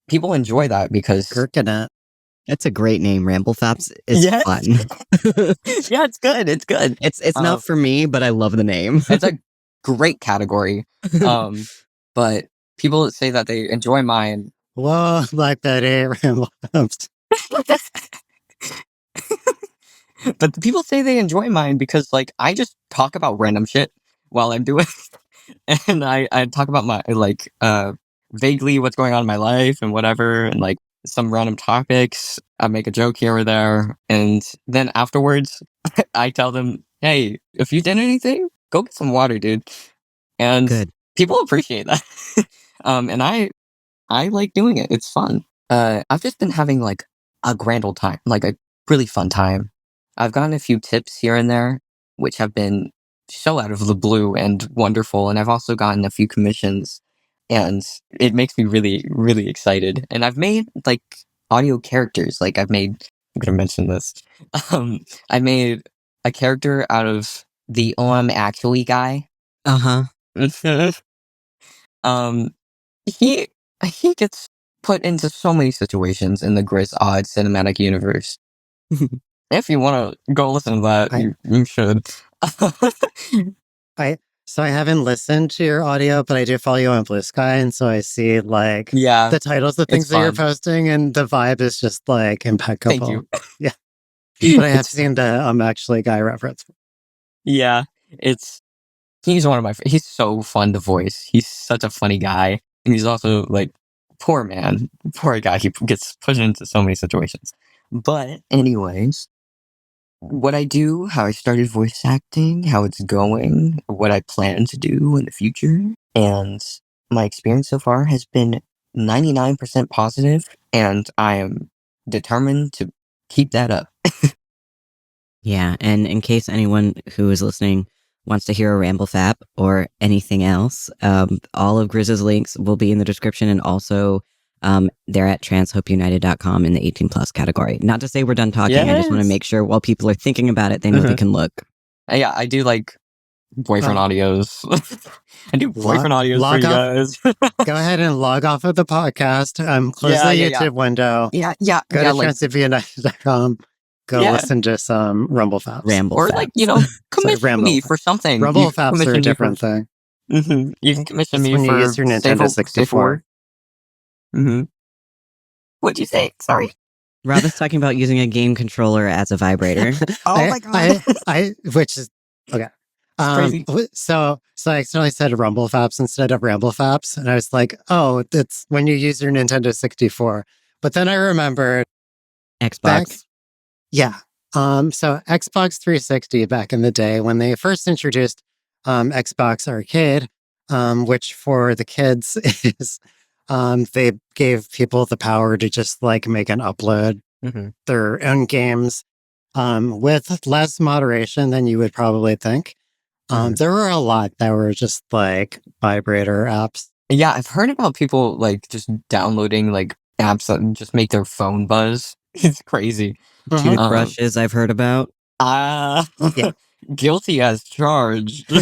People enjoy that because Gherkin it. That's a great name. Ramblefaps is fun. Yeah, it's good. It's good. It's not for me, but I love the name. It's a great category. But people say that they enjoy mine. Whoa, like that Ramblefaps. But the people say they enjoy mine because like I just talk about random shit while I'm doing it. And I talk about my like vaguely what's going on in my life and whatever, and like some random topics. I make a joke here or there, and then afterwards I tell them, hey, if you did anything, go get some water, dude. And Good. people appreciate that. And I like doing it. It's fun. I've just been having like a grand old time, like a really fun time. I've gotten a few tips here and there, which have been so out of the blue and wonderful. And I've also gotten a few commissions, and it makes me really, really excited. And I've made like audio characters. I'm going to mention this. I made a character out of the actually guy. Uh-huh. He gets put into so many situations in the GrizzAud cinematic universe. If you want to go listen to that, you should. So I haven't listened to your audio, but I do follow you on Blue Sky, and so I see like Yeah, the titles of things that you're posting, and the vibe is just like impeccable. Thank you. Yeah, but I have seen the actually guy reference. Yeah, he's one of my. He's so fun to voice. He's such a funny guy, and he's also like poor guy. He gets pushed into so many situations. But anyways, what I do, how I started voice acting, how it's going, what I plan to do in the future, and my experience so far has been 99% positive, and I am determined to keep that up. Yeah, and in case anyone who is listening wants to hear a ramble fap or anything else, all of Grizz's links will be in the description, and also they're at transhopeunited.com in the 18 plus category. Not to say we're done talking, I just want to make sure while people are thinking about it, they know they can look. Yeah, I do like boyfriend audios. I do boyfriend audios for you guys. Go ahead and log off of the podcast. Close the YouTube window. Yeah. Go to transhopeunited.com. Go listen to some Rumble Faps. Or like, commission me for something. Rumble Faps are a different thing. Mm-hmm. You can commission me when for you use your Nintendo 64. Mm-hmm. What'd you say? Sorry. Rob is talking about using a game controller as a vibrator. My God. Which is okay. Crazy. So I accidentally said Rumble Faps instead of Ramble Faps, and I was like, oh, it's when you use your Nintendo 64. But then I remembered Xbox. So Xbox 360 back in the day when they first introduced Xbox Arcade, which for the kids is they gave people the power to just like make and upload their own games with less moderation than you would probably think. There were a lot that were just like vibrator apps. Yeah, I've heard about people like just downloading like apps that just make their phone buzz. It's crazy. Toothbrushes I've heard about. Guilty as charged.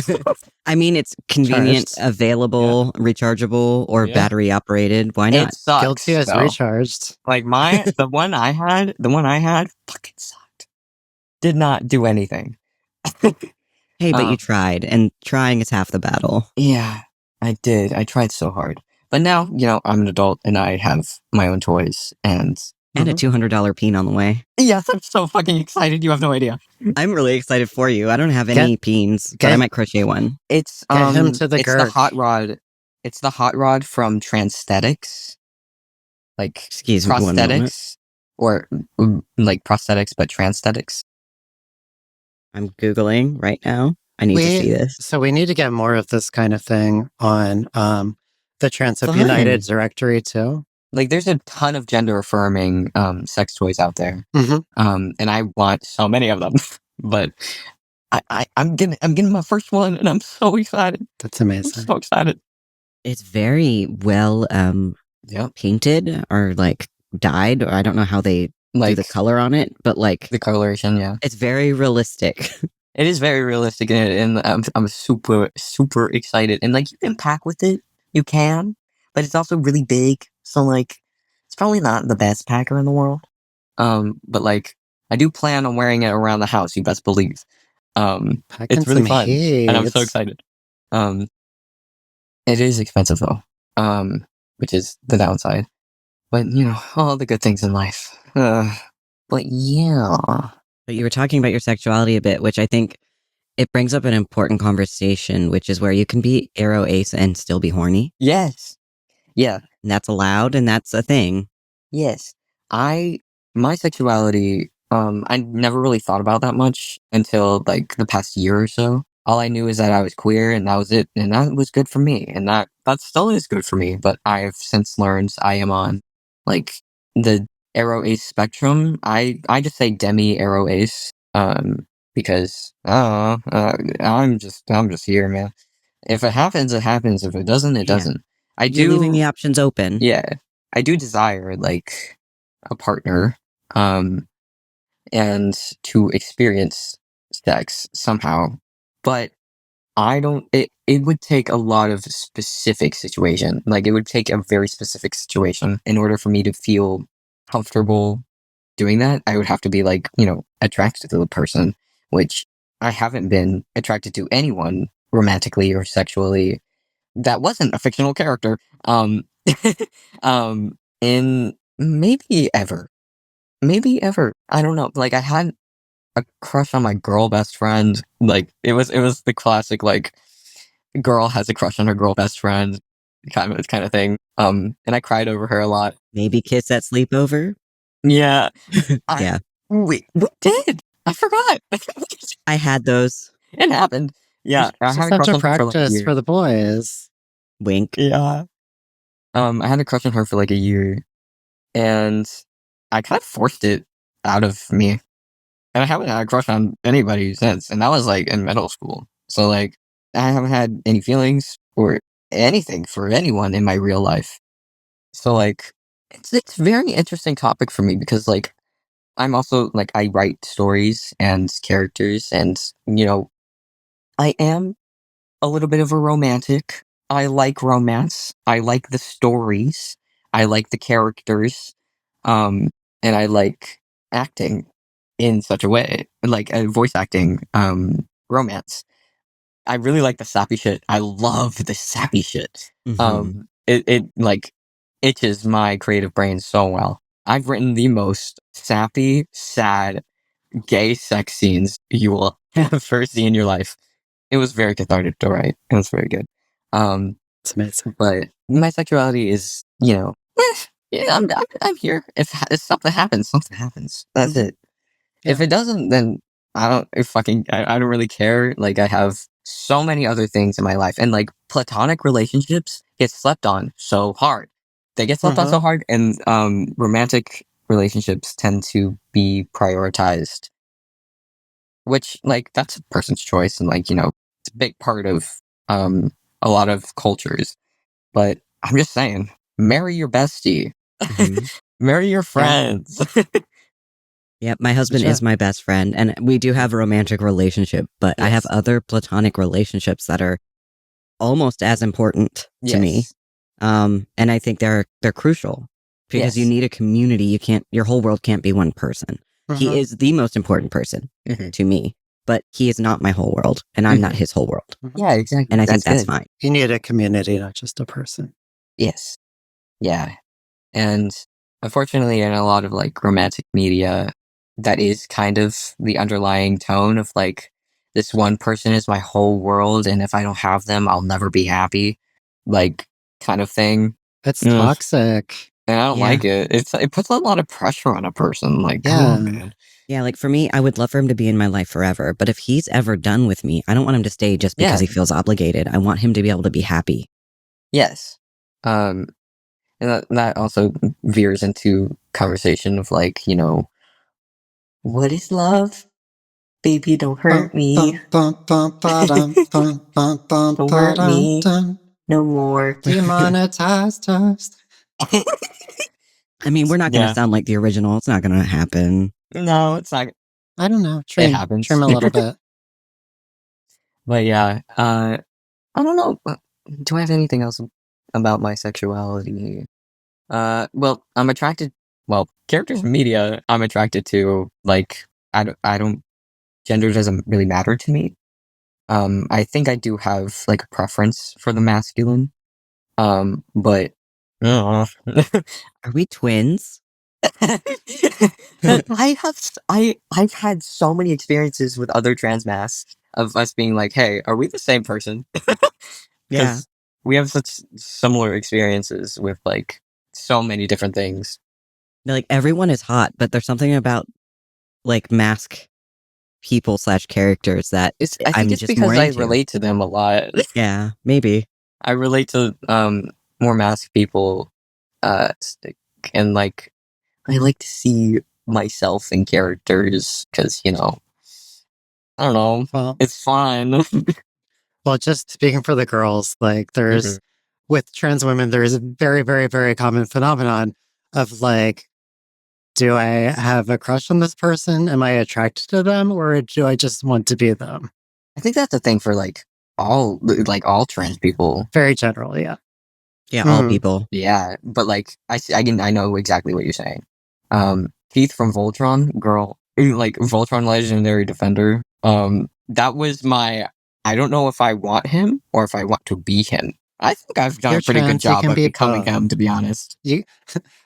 I mean, it's convenient, available, rechargeable, or battery operated. Why not? It sucks. Guilty as recharged. Like the one I had fucking sucked. Did not do anything. Hey, but you tried, and trying is half the battle. Yeah, I did. I tried so hard. But now, I'm an adult and I have my own toys and a $200 peen on the way. Yes, I'm so fucking excited. You have no idea. I'm really excited for you. I don't have any peens, but I might crochet one. It's get him to the the hot rod. It's the hot rod from Transthetics. Like prosthetics, or like prosthetics, but Transthetics. I'm Googling right now. I need to see this. So we need to get more of this kind of thing on the Transhope United directory too. Like, there's a ton of gender-affirming sex toys out there, and I want so many of them. But I'm getting my first one, and I'm so excited. That's amazing. I'm so excited. It's very well painted or like dyed, or I don't know how they do the color on it, but like the coloration, it's very realistic. It is very realistic, and I'm super excited. And like, you can pack with it, you can, but it's also really big. So like, it's probably not the best packer in the world. But like, I do plan on wearing it around the house. You best believe. It's really fun, and I'm so excited. It is expensive though, which is the downside. But all the good things in life. But yeah. But you were talking about your sexuality a bit, which I think it brings up an important conversation, which is where you can be aro ace and still be horny. Yes. Yeah. And that's allowed, and that's a thing. Yes. My sexuality, I never really thought about that much until like the past year or so. All I knew is that I was queer, and that was it, and that was good for me, and that still is good for me. But I've since learned I am on like the aro ace spectrum. I just say demi aro ace, because I'm just here, man. If it happens, it happens. If it doesn't, it doesn't. You're leaving the options open. Yeah, I do desire like a partner, and to experience sex somehow. but it would take a lot of specific situation. Like, it would take a very specific situation in order for me to feel comfortable doing that. I would have to be like, attracted to the person, which I haven't been attracted to anyone romantically or sexually that wasn't a fictional character. In maybe ever. Maybe ever. I don't know. Like, I had a crush on my girl best friend. Like, it was the classic, like, girl has a crush on her girl best friend kind of thing. And I cried over her a lot. Maybe kiss at sleepover. Yeah. Yeah. Wait, what did? I forgot. I had those. It happened. Yeah, I Just had a have crush to on her for like a practice year. for the boys. Wink. Yeah. I had a crush on her for like a year, and I kind of forced it out of me. And I haven't had a crush on anybody since, and that was like in middle school. So like, I haven't had any feelings or anything for anyone in my real life. So like, it's a very interesting topic for me because like, I'm also like, I write stories and characters, and I am a little bit of a romantic. I like romance. I like the stories. I like the characters. Um, and I like acting in such a way, like voice acting, romance. I really like the sappy shit. I love the sappy shit. Mm-hmm. It like itches my creative brain so well. I've written the most sappy, sad, gay sex scenes you will ever see in your life. It was very cathartic to write. It was very good. It's amazing. But my sexuality is, yeah, I'm here. If something happens, something happens. That's it. If Yeah. it doesn't, then I don't really care. Like, I have so many other things in my life, and like platonic relationships get slept on so hard. They get slept on so hard, and romantic relationships tend to be prioritized, which like that's a person's choice, and like it's a big part of um a lot of cultures. But I'm just saying, marry your bestie, Mm-hmm. marry your friends. Yep, my husband Sure. is my best friend, and we do have a romantic relationship, but I have Yes. other platonic relationships that are almost as important to me. Yes. And I think they're crucial because you Yes. need a community. Your whole world can't be one person. He is the most important person Mhm. to me, but he is not my whole world, and I'm not his whole world. Yeah, exactly. And I think that's good. fine. You need a community, not just a person. Yes. Yeah. And unfortunately, in a lot of like romantic media, that is kind of the underlying tone of like, this one person is my whole world, and if I don't have them, I'll never be happy. Like, kind of thing. It's Ugh. toxic. And I don't Yeah. like it. It puts a lot of pressure on a person. Like, Yeah. oh, man. Yeah, like for me, I would love for him to be in my life forever, but if he's ever done with me, I don't want him to stay just because he Yeah. feels obligated. I want him to be able to be happy. Yes. And that also veers into conversation of like, what is love? Baby, don't hurt me. Don't hurt me no more. Demonetized us. I mean, we're not going to Yeah. sound like the original. It's not going to happen. No, it's not. I don't know. It Trim happens. a little bit. But yeah, I don't know. Do I have anything else about my sexuality? Well, I'm attracted. Well, characters in media, I'm attracted to. Like, I don't. Gender doesn't really matter to me. I think I do have like a preference for the masculine. But Are we twins? I've had so many experiences with other trans masks of us being like, hey, are we the same person? Yeah. Because we have such similar experiences with like so many different things. Like everyone is hot, but there's something about like mask people / characters that I I'm think it's just more because I into. relate to them a lot. Yeah, maybe. I relate to more masked people, uh, and like I like to see myself in characters because I don't know, Well, it's fun. just speaking for the girls, like there's with trans women, there is a very, very, very common phenomenon of like, do I have a crush on this person? Am I attracted to them, or do I just want to be them? I think that's the thing for like all trans people. Very general, yeah. Yeah, all Mhm. people. Yeah, but like I know exactly what you're saying. Keith from Voltron, girl, like Voltron Legendary Defender. That was my. I don't know if I want him or if I want to be him. I think I've done You're a pretty good trans, you job can of be becoming both. him, to be honest.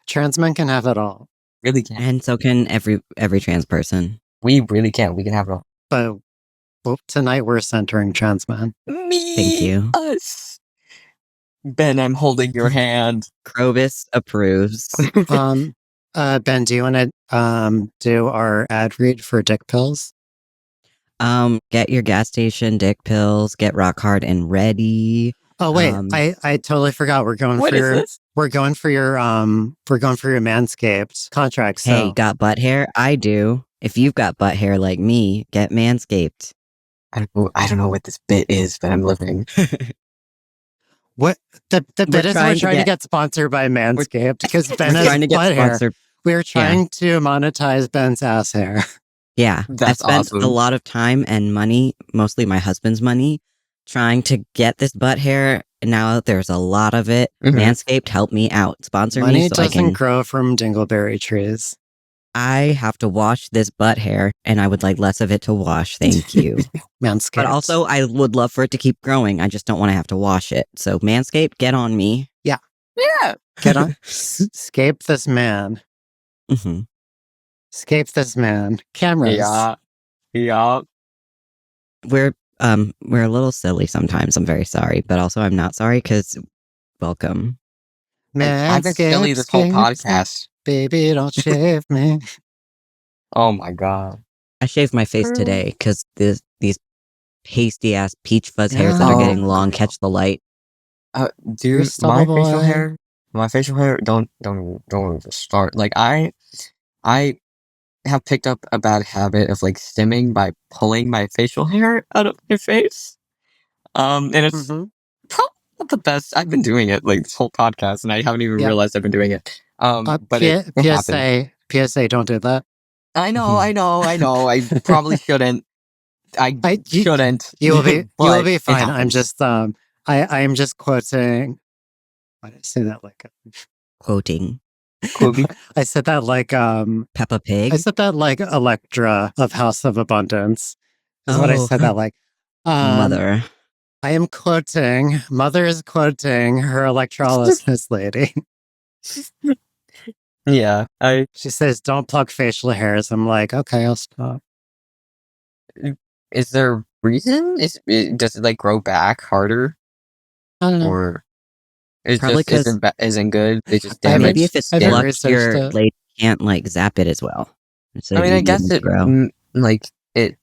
Trans men can have it all. Really can. And so can every trans person. We really can. We can have it all. But tonight we're centering trans men. Me. Thank you. Us. Ben, I'm holding your hand. Krobus approves. Ben, do you want to do our ad read for dick pills? Get your gas station dick pills, get rock hard and ready. Oh wait, I totally forgot. We're going What for is your this? we're going for your Manscaped contract. So Hey, got butt hair? I do. If you've got butt hair like me, get Manscaped. I don't know what this bit is, but I'm living. what the bit is we're trying to get sponsored by Manscaped because Ben has trying to get butt hair. sponsored. We're trying to monetize Ben's ass hair. Yeah, That's I spent awesome. a lot of time and money, mostly my husband's money, trying to get this butt hair. And now there's a lot of it. Mhm. Manscaped, help me out. Sponsor Money me so doesn't grow from dingleberry trees. I have to wash this butt hair and I would like less of it to wash. Thank you. Manscaped. But also I would love for it to keep growing. I just don't want to have to wash it. So Manscaped, get on me. Yeah. Get on. Scape this man. Mm-hmm. Scape this man. Cameras. Yeah. We're a little silly sometimes. I'm very sorry, but also I'm not sorry because welcome. I've been silly this whole podcast. Baby, don't shave me. Oh my god. I shaved my face today because these pasty ass peach fuzz hairs that are getting long catch the light. Dude, my facial hair, don't even start. Like I have picked up a bad habit of like stimming by pulling my facial hair out of my face. And it's probably not the best. I've been doing it like this whole podcast and I haven't even realized I've been doing it. But it happened. PSA, don't do that. I know. I probably shouldn't. I shouldn't. You will be fine. I'm just I am just quoting. Why did I say that like quoting? I said that like Peppa Pig. I said that like Electra of House of Abundance. Is what I said that like. Mother. I am quoting. Mother is quoting her electrolysis lady. Yeah, she says, "Don't pluck facial hairs." I'm like, okay, I'll stop. Is there a reason? Does it like grow back harder? I don't know. Or it's probably because isn't good. They just damage. Maybe if it's plucked, your blade can't like zap it as well. I mean, I guess it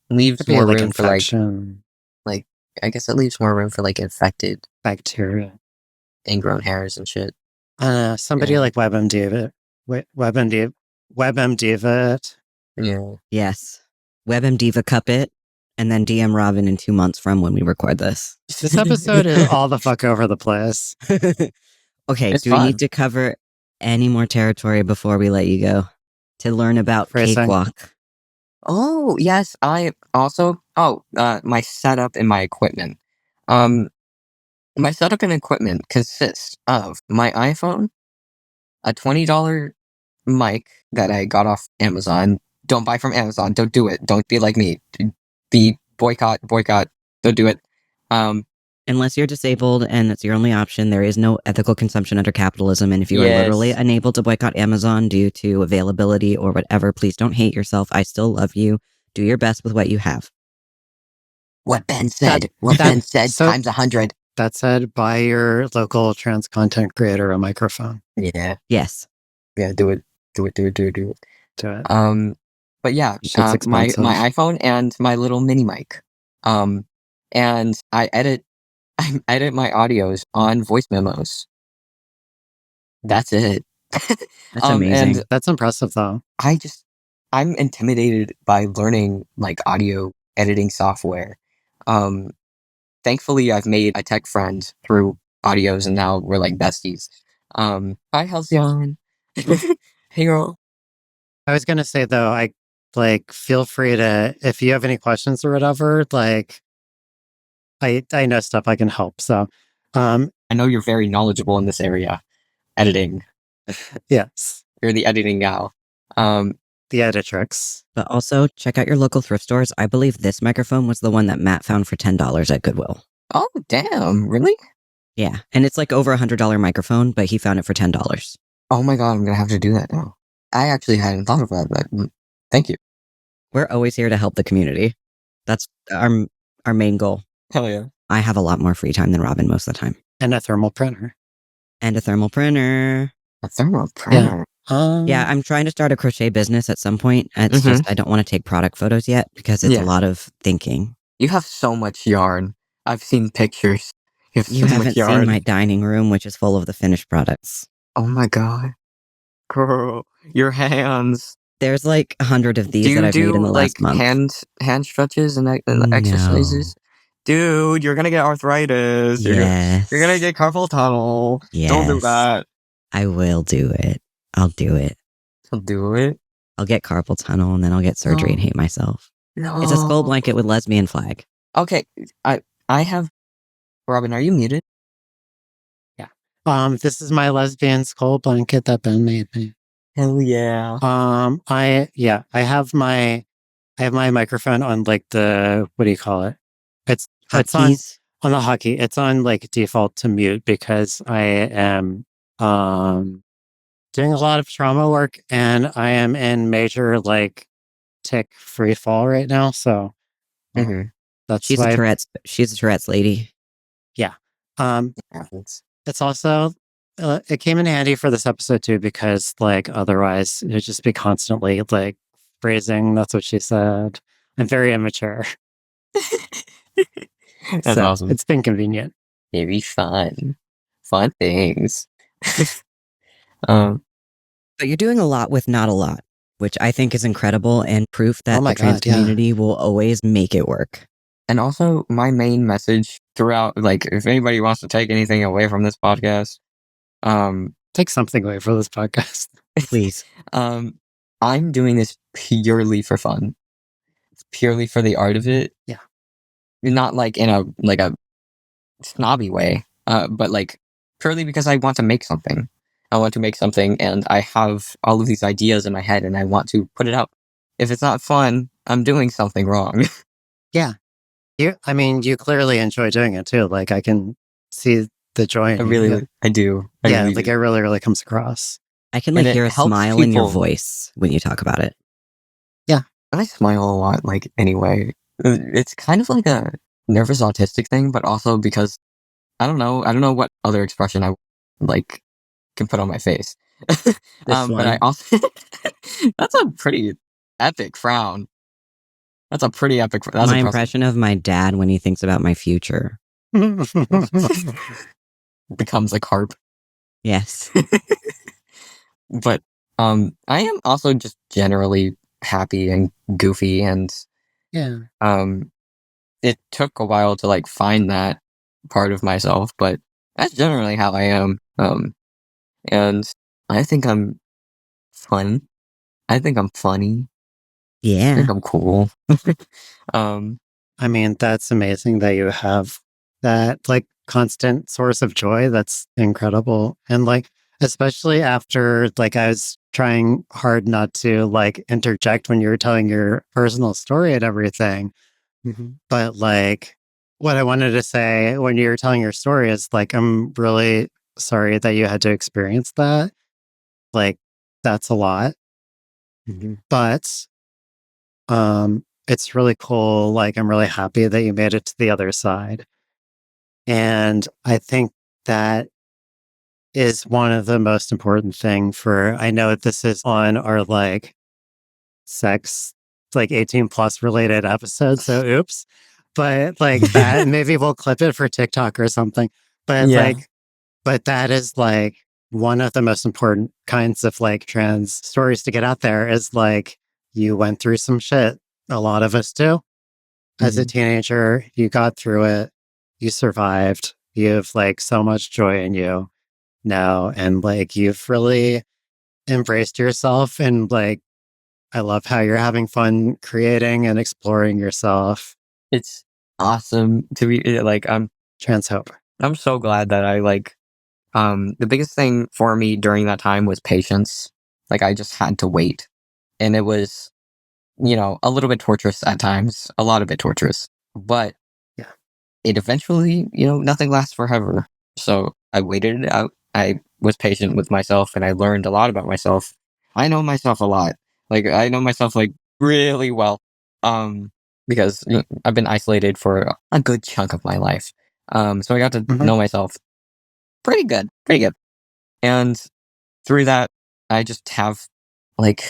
leaves more room for like I guess it leaves more room for like infected bacteria, ingrown hairs and shit. Somebody like WebMD it. Yeah. Yes. WebMD cup it, and then DM Robin in 2 months from when we record this. This episode is all the fuck over the place. Okay, do we need to cover any more territory before we let you go to learn about Cakewalk? Oh, yes. I also my setup and my equipment. My setup and equipment consists of my iPhone, a $20 mic that I got off Amazon. Don't buy from Amazon. Don't do it. Don't be like me. Be boycott. Don't do it. Unless you're disabled and that's your only option, there is no ethical consumption under capitalism. And if you are literally unable to boycott Amazon due to availability or whatever, please don't hate yourself. I still love you. Do your best with what you have. What Ben said. Times 100. That said, buy your local trans content creator a microphone. Yeah. Yes. Yeah, do it. Do it. But yeah, my iPhone and my little mini mic. And I edit my audios on voice memos. That's it. That's amazing. And that's impressive though. I'm intimidated by learning like audio editing software. Thankfully I've made a tech friend through audios and now we're like besties. Hi Halcyon. Hey girl. I was gonna say though, feel free to, if you have any questions or whatever, like I know stuff I can help. So, I know you're very knowledgeable in this area, editing. yes, You're the editing gal. the editrix. But also, check out your local thrift stores. I believe this microphone was the one that Matt found for $10 at Goodwill. Oh, damn, really? Yeah, and it's like over $100 microphone, but he found it for $10. Oh my god, I'm gonna have to do that now. I actually hadn't thought about that. Thank you. We're always here to help the community. That's our main goal. Hell yeah. I have a lot more free time than Robin most of the time. And a thermal printer. And a thermal printer. A thermal printer. Yeah, I'm trying to start a crochet business at some point. It's just I don't want to take product photos yet because it's a lot of thinking. You have so much yarn. I've seen pictures. You have so You much haven't yarn. seen my dining room, which is full of the finished products. Oh my god. Girl, your hands. There's like 100 of these that I've made in the last month. Hand stretches and exercises? Dude, you're gonna get arthritis. Yes. You're gonna get carpal tunnel. Yes. Don't do that. I will do it. I'll do it. I'll do it. I'll get carpal tunnel and then I'll get surgery and hate myself. No. It's a skull blanket with lesbian flag. Okay, I have... Robin, are you muted? Yeah. This is my lesbian skull blanket that Ben made me. Hell yeah. I have my microphone on like the, what do you call it? It's on the hotkey. It's on like default to mute because I am doing a lot of trauma work and I am in major like tick free fall right now. So that's she's why she's a Tourette's lady. Yeah. It's also it came in handy for this episode too because like otherwise it'd just be constantly like phrasing. That's what she said. I'm very immature. That's awesome. It's been convenient. Very fun. Fun things. But you're doing a lot with not a lot, which I think is incredible and proof that the trans community will always make it work. And also, my main message throughout, like, if anybody wants to take anything away from this podcast, take something away from this podcast, please. I'm doing this purely for fun. It's purely for the art of it. Yeah. Not like in a snobby way, but like purely because I want to make something. I want to make something, and I have all of these ideas in my head, and I want to put it out. If it's not fun, I'm doing something wrong. Yeah. You clearly enjoy doing it too. Like I can see the joy in you. I do. It really comes across. I can hear a smile in your voice when you talk about it. Yeah. I smile a lot, like, anyway. It's kind of like a nervous autistic thing, but also because I don't know what other expression I like can put on my face. But I also that's a pretty epic frown. That's a pretty epic. That's my impression of my dad when he thinks about my future. Becomes a carp. Yes. But I am also just generally happy and goofy, and it took a while to like find that part of myself, but that's generally how I am. And I think I'm fun. I think I'm funny. Yeah. I think I'm cool. That's amazing that you have that like constant source of joy. That's incredible. And like, especially after like I was trying hard not to like interject when you were telling your personal story and everything. But like what I wanted to say when you were telling your story is like, I'm really sorry that you had to experience that. Like, that's a lot. But it's really cool. Like, I'm really happy that you made it to the other side. And I think that is one of the most important thing I know this is on our like sex, like 18 plus related episodes. So oops. But like that, maybe we'll clip it for TikTok or something. But but that is like one of the most important kinds of like trans stories to get out there is like, you went through some shit. A lot of us do. As a teenager, you got through it. You survived. You have like so much joy in you now. And like, you've really embraced yourself. And like, I love how you're having fun creating and exploring yourself. It's awesome to be like, Transhope. I'm so glad that I like, the biggest thing for me during that time was patience. Like, I just had to wait. And it was, a little bit torturous at times, a lot of it torturous. But Yeah. it eventually, nothing lasts forever. So I waited it out. I was patient with myself and I learned a lot about myself. I know myself a lot. Like, I know myself, like, really well. Because I've been isolated for a good chunk of my life. So I got to Mhm. know myself pretty good. Pretty good. And through that, I just have, like,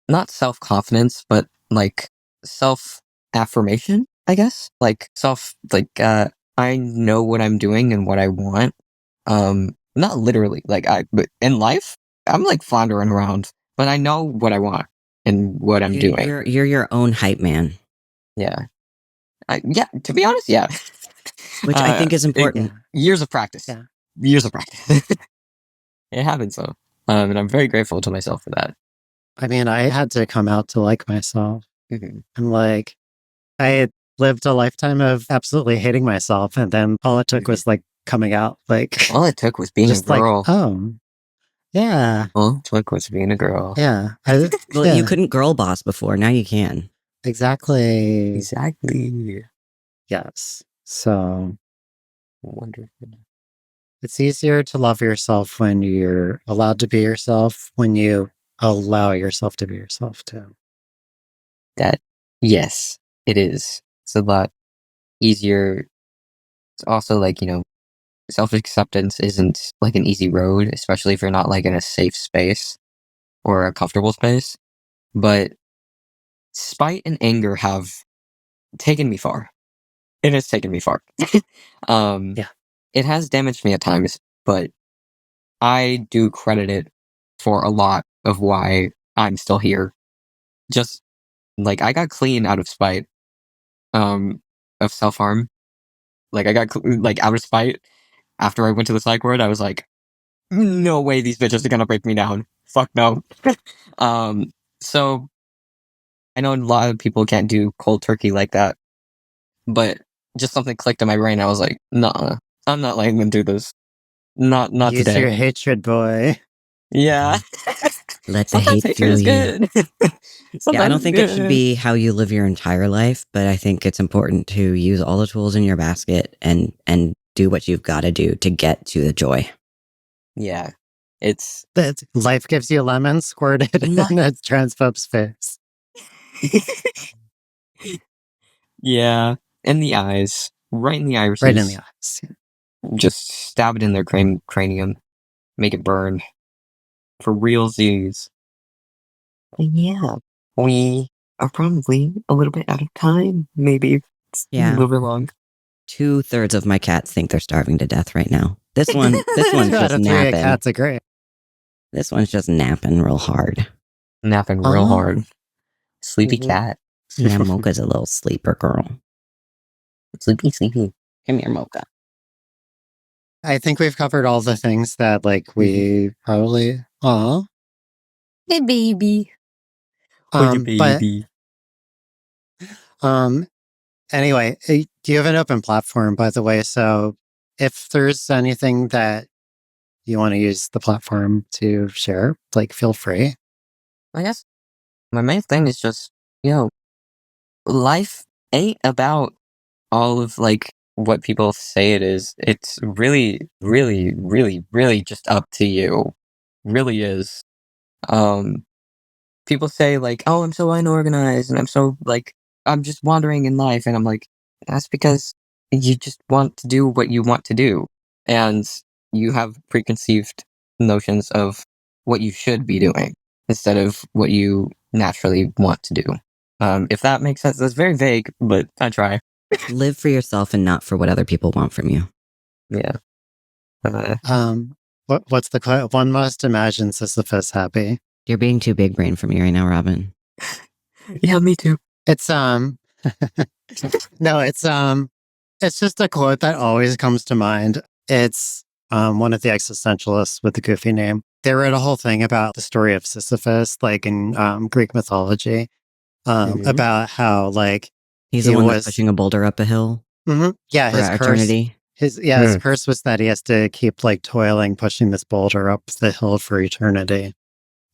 not self-confidence, but like self-affirmation, I guess. Like I know what I'm doing and what I want. Not literally, but in life, I'm like floundering around, but I know what I want and what I'm doing. You're your own hype man, Yeah. Yeah, to be honest, yeah. which I think is important. Years of practice. Yeah. Years of practice. It happens though. And I'm very grateful to myself for that. I mean, I had to come out to like myself. Mhm. And like, I had lived a lifetime of absolutely hating myself. And then all it took was like coming out, like, All it took was being a just like, girl. oh, yeah, All it took was being a girl. yeah. Well, you couldn't girl boss before. Now you can. Exactly. Exactly. Yes. So Wonderful. it's easier to love yourself when you're allowed to be yourself, when you allow yourself to be yourself too. Yes, it is. It's a lot easier. It's also like, self-acceptance isn't like an easy road, especially if you're not like in a safe space or a comfortable space. But spite and anger have taken me far. It has taken me far. um, Yeah. it has damaged me at times, but I do credit it for a lot of why I'm still here. Just like I got clean out of spite, of self-harm. Like I got like out of spite after I went to the psych ward. I was like, no way these bitches are gonna break me down. Fuck no. um, so I know a lot of people can't do cold turkey like that, but just something clicked in my brain. I was like, nah, I'm not letting them do this. Not Use today. your hatred, boy. Yeah. Let the Sometimes hate hatred fuel is you. good. Yeah, I don't Sometimes, think it should be how you live your entire life, but I think it's important to use all the tools in your basket and do what you've got to do to get to the joy. yeah, it's That life gives you lemons squirted in a transphobe's face. yeah, in the eyes, right in the irises, Right in the eyes. just stab it in their cranium, make it burn for realsies. And yeah, we are probably a little bit out of time. Maybe it's a Yeah. little bit long. 2/3 of my cats think they're starving to death right now. This one's 2 just out of 3 napping. cats agree. This one's just napping real hard. Napping real hard. Sleepy Mhm. cat. Yeah, Mocha's a little sleeper girl. Sleepy. Come here, Mocha. I think we've covered all the things that like we probably Hey, baby. but anyway, you have an open platform, by the way, so if there's anything that you want to use the platform to share, like feel free. I guess my main thing is just, life ain't about all of like what people say it is. It's really, really, really, really just up to you. Really is. Um, People say like, "Oh, I'm so unorganized and I'm so like I'm just wandering in life." And I'm like, that's because you just want to do what you want to do. And you have preconceived notions of what you should be doing instead of what you naturally want to do. If that makes sense, that's very vague, but I try. Live for yourself and not for what other people want from you. Yeah. What's the quote? One must imagine Sisyphus happy. You're being too big brain for me right now, Robin. Yeah, me too. It's no, it's just a quote that always comes to mind. It's one of the existentialists with the goofy name. They wrote a whole thing about the story of Sisyphus, like in Greek mythology, about how like He's He the one was- that's pushing a boulder up a hill Yeah, for his curse. eternity. His curse was that he has to keep like toiling, pushing this boulder up the hill for eternity.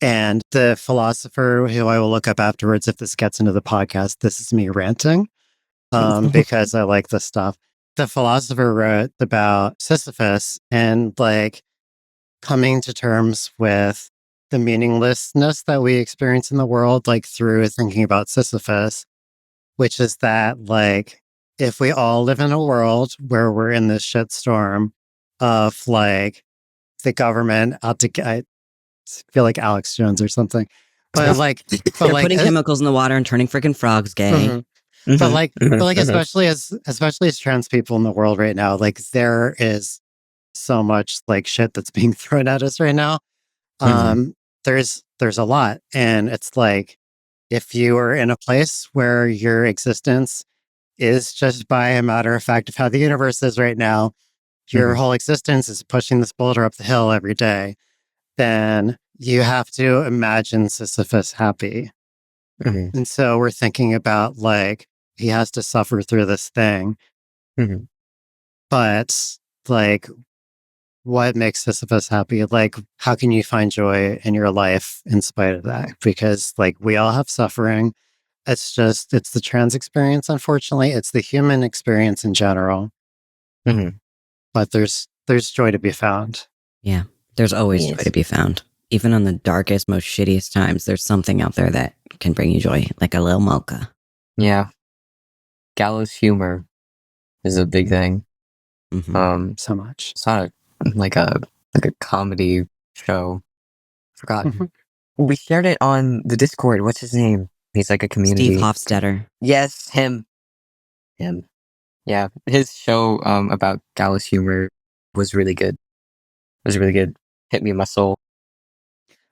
And the philosopher who I will look up afterwards if this gets into the podcast, this is me ranting, because I like this stuff. The philosopher wrote about Sisyphus and like coming to terms with the meaninglessness that we experience in the world, like through thinking about Sisyphus, which is that like if we all live in a world where we're in this shitstorm of like the government out to I feel like Alex Jones or something, but like, They're putting chemicals in the water and turning freaking frogs gay. But like, especially as trans people in the world right now, like there is so much like shit that's being thrown at us right now. There's a lot, and it's like if you are in a place where your existence is just by a matter of fact of how the universe is right now, your whole existence is pushing this boulder up the hill every day, then you have to imagine Sisyphus happy. And so we're thinking about like he has to suffer through this thing. But like what makes Sisyphus happy? Like how can you find joy in your life in spite of that? Because like we all have suffering. It's the trans experience, unfortunately. It's the human experience in general. But there's joy to be found. Yeah. There's always joy to be found. Even on the darkest, most shittiest times, there's something out there that can bring you joy, like a little mocha. Yeah. Gallows humor is a big thing. So much. It's not like a comedy show. Forgot. We shared it on the Discord. What's his name? He's like a community. Steve Hofstetter. Yes, him. Yeah, his show about gallows humor was really good. Hit me in my soul.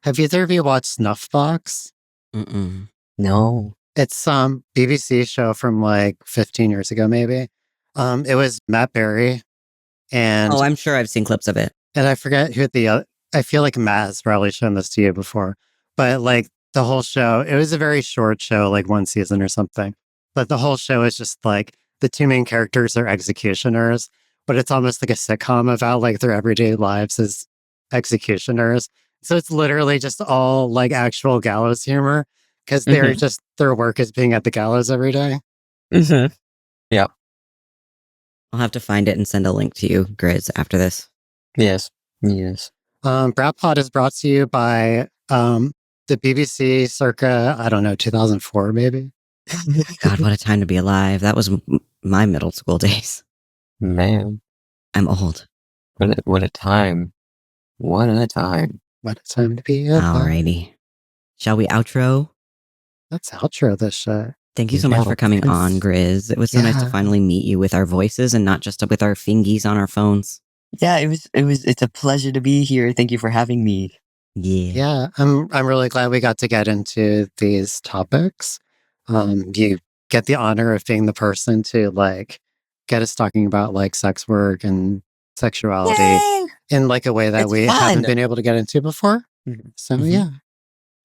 Have either of you watched Snuffbox? No. It's BBC show from like 15 years ago, maybe. It was Matt Berry, and I'm sure I've seen clips of it. And I forget who I feel like Matt has probably shown this to you before, but like the whole show, it was a very short show, like one season or something. But the whole show is just like the two main characters are executioners, but it's almost like a sitcom about like their everyday lives as executioners. So it's literally just all like actual gallows humor because they're just, their work is being at the gallows every day. Yeah. I'll have to find it and send a link to you, Grizz, after this. Yes. BRAT Pod is brought to you by the BBC circa, I don't know, 2004 maybe. God, what a time to be alive. That was my middle school days. Man. I'm old. What a time. What a time. What a time to be alive. Alrighty. Shall we outro? Let's outro this shit. Thank you so much for coming on, Grizz. It was so nice to finally meet you with our voices and not just with our fingies on our phones. Yeah, it's a pleasure to be here. Thank you for having me. Yeah, I'm really glad we got to get into these topics. You get the honor of being the person to like get us talking about like sex work and sexuality in like a way that we haven't been able to get into before. So yeah,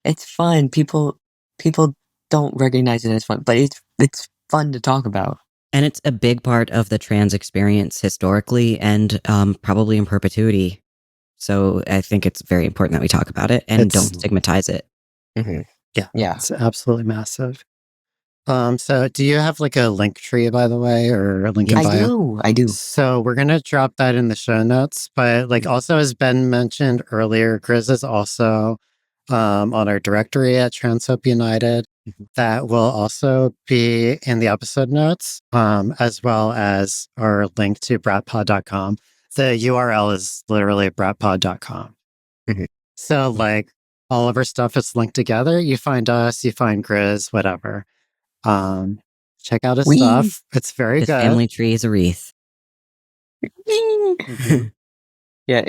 it's fun. People don't recognize it as fun, but it's fun to talk about. And it's a big part of the trans experience historically and probably in perpetuity. So I think it's very important that we talk about it and don't stigmatize it. Yeah, it's absolutely massive. So do you have like a link tree, by the way, or a link in bio? I do. So we're going to drop that in the show notes. But like also, as Ben mentioned earlier, Grizz is also on our directory at Transhop United. That will also be in the episode notes, as well as our link to bratpod.com. The URL is literally bratpod.com. So like all of our stuff is linked together. You find us, you find Grizz, whatever. Check out his stuff. It's very His good. family tree is a wreath. Yeah,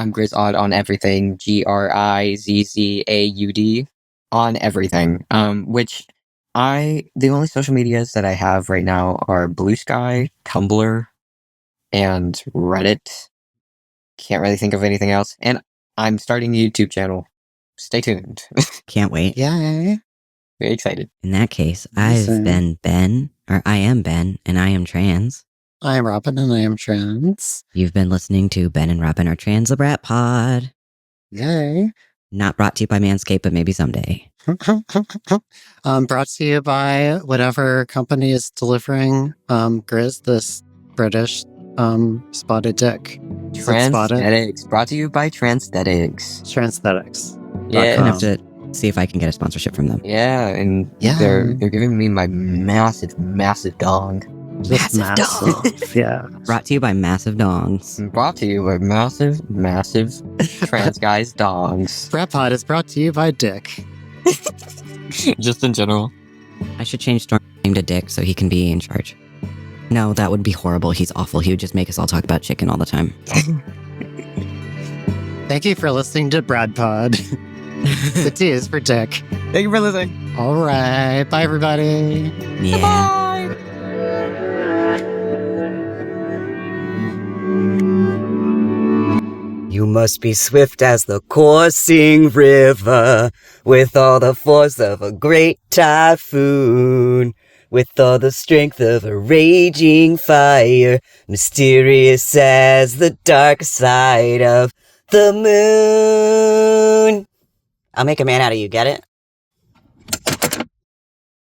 I'm GrizzAud on everything. GrizzAud on everything. Which the only social medias that I have right now are Blue Sky, Tumblr, and Reddit. Can't really think of anything else. And I'm starting a YouTube channel. Stay tuned. Can't wait. Yay. Very excited. In that case, I've Same. been Ben, or I am Ben, and I am trans. I am Robin and I am trans. You've been listening to Ben and Robin are trans, the BRAT pod. Yay. Not brought to you by Manscaped, but maybe someday. Brought to you by whatever company is delivering Grizz, this British spotted dick. Is it spotted? Transthetics. Brought to you by Transthetics. Transthetics. Yeah. I'm gonna have to see if I can get a sponsorship from them. Yeah, and they're giving me my massive dong. Just Massive Yeah. Brought to you by Massive Dongs. Brought to you by massive trans guys dongs. BRAT Pod is brought to you by Dick. Just in general. I should change Storm's name to Dick so he can be in charge. No, that would be horrible. He's awful. He would just make us all talk about chicken all the time. Thank you for listening to BRAT Pod. The T is for Dick. Thank you for listening. All right. Bye, everybody. Yeah. Bye. You must be swift as the coursing river, with all the force of a great typhoon, with all the strength of a raging fire, mysterious as the dark side of the moon. I'll make a man out of you, get it?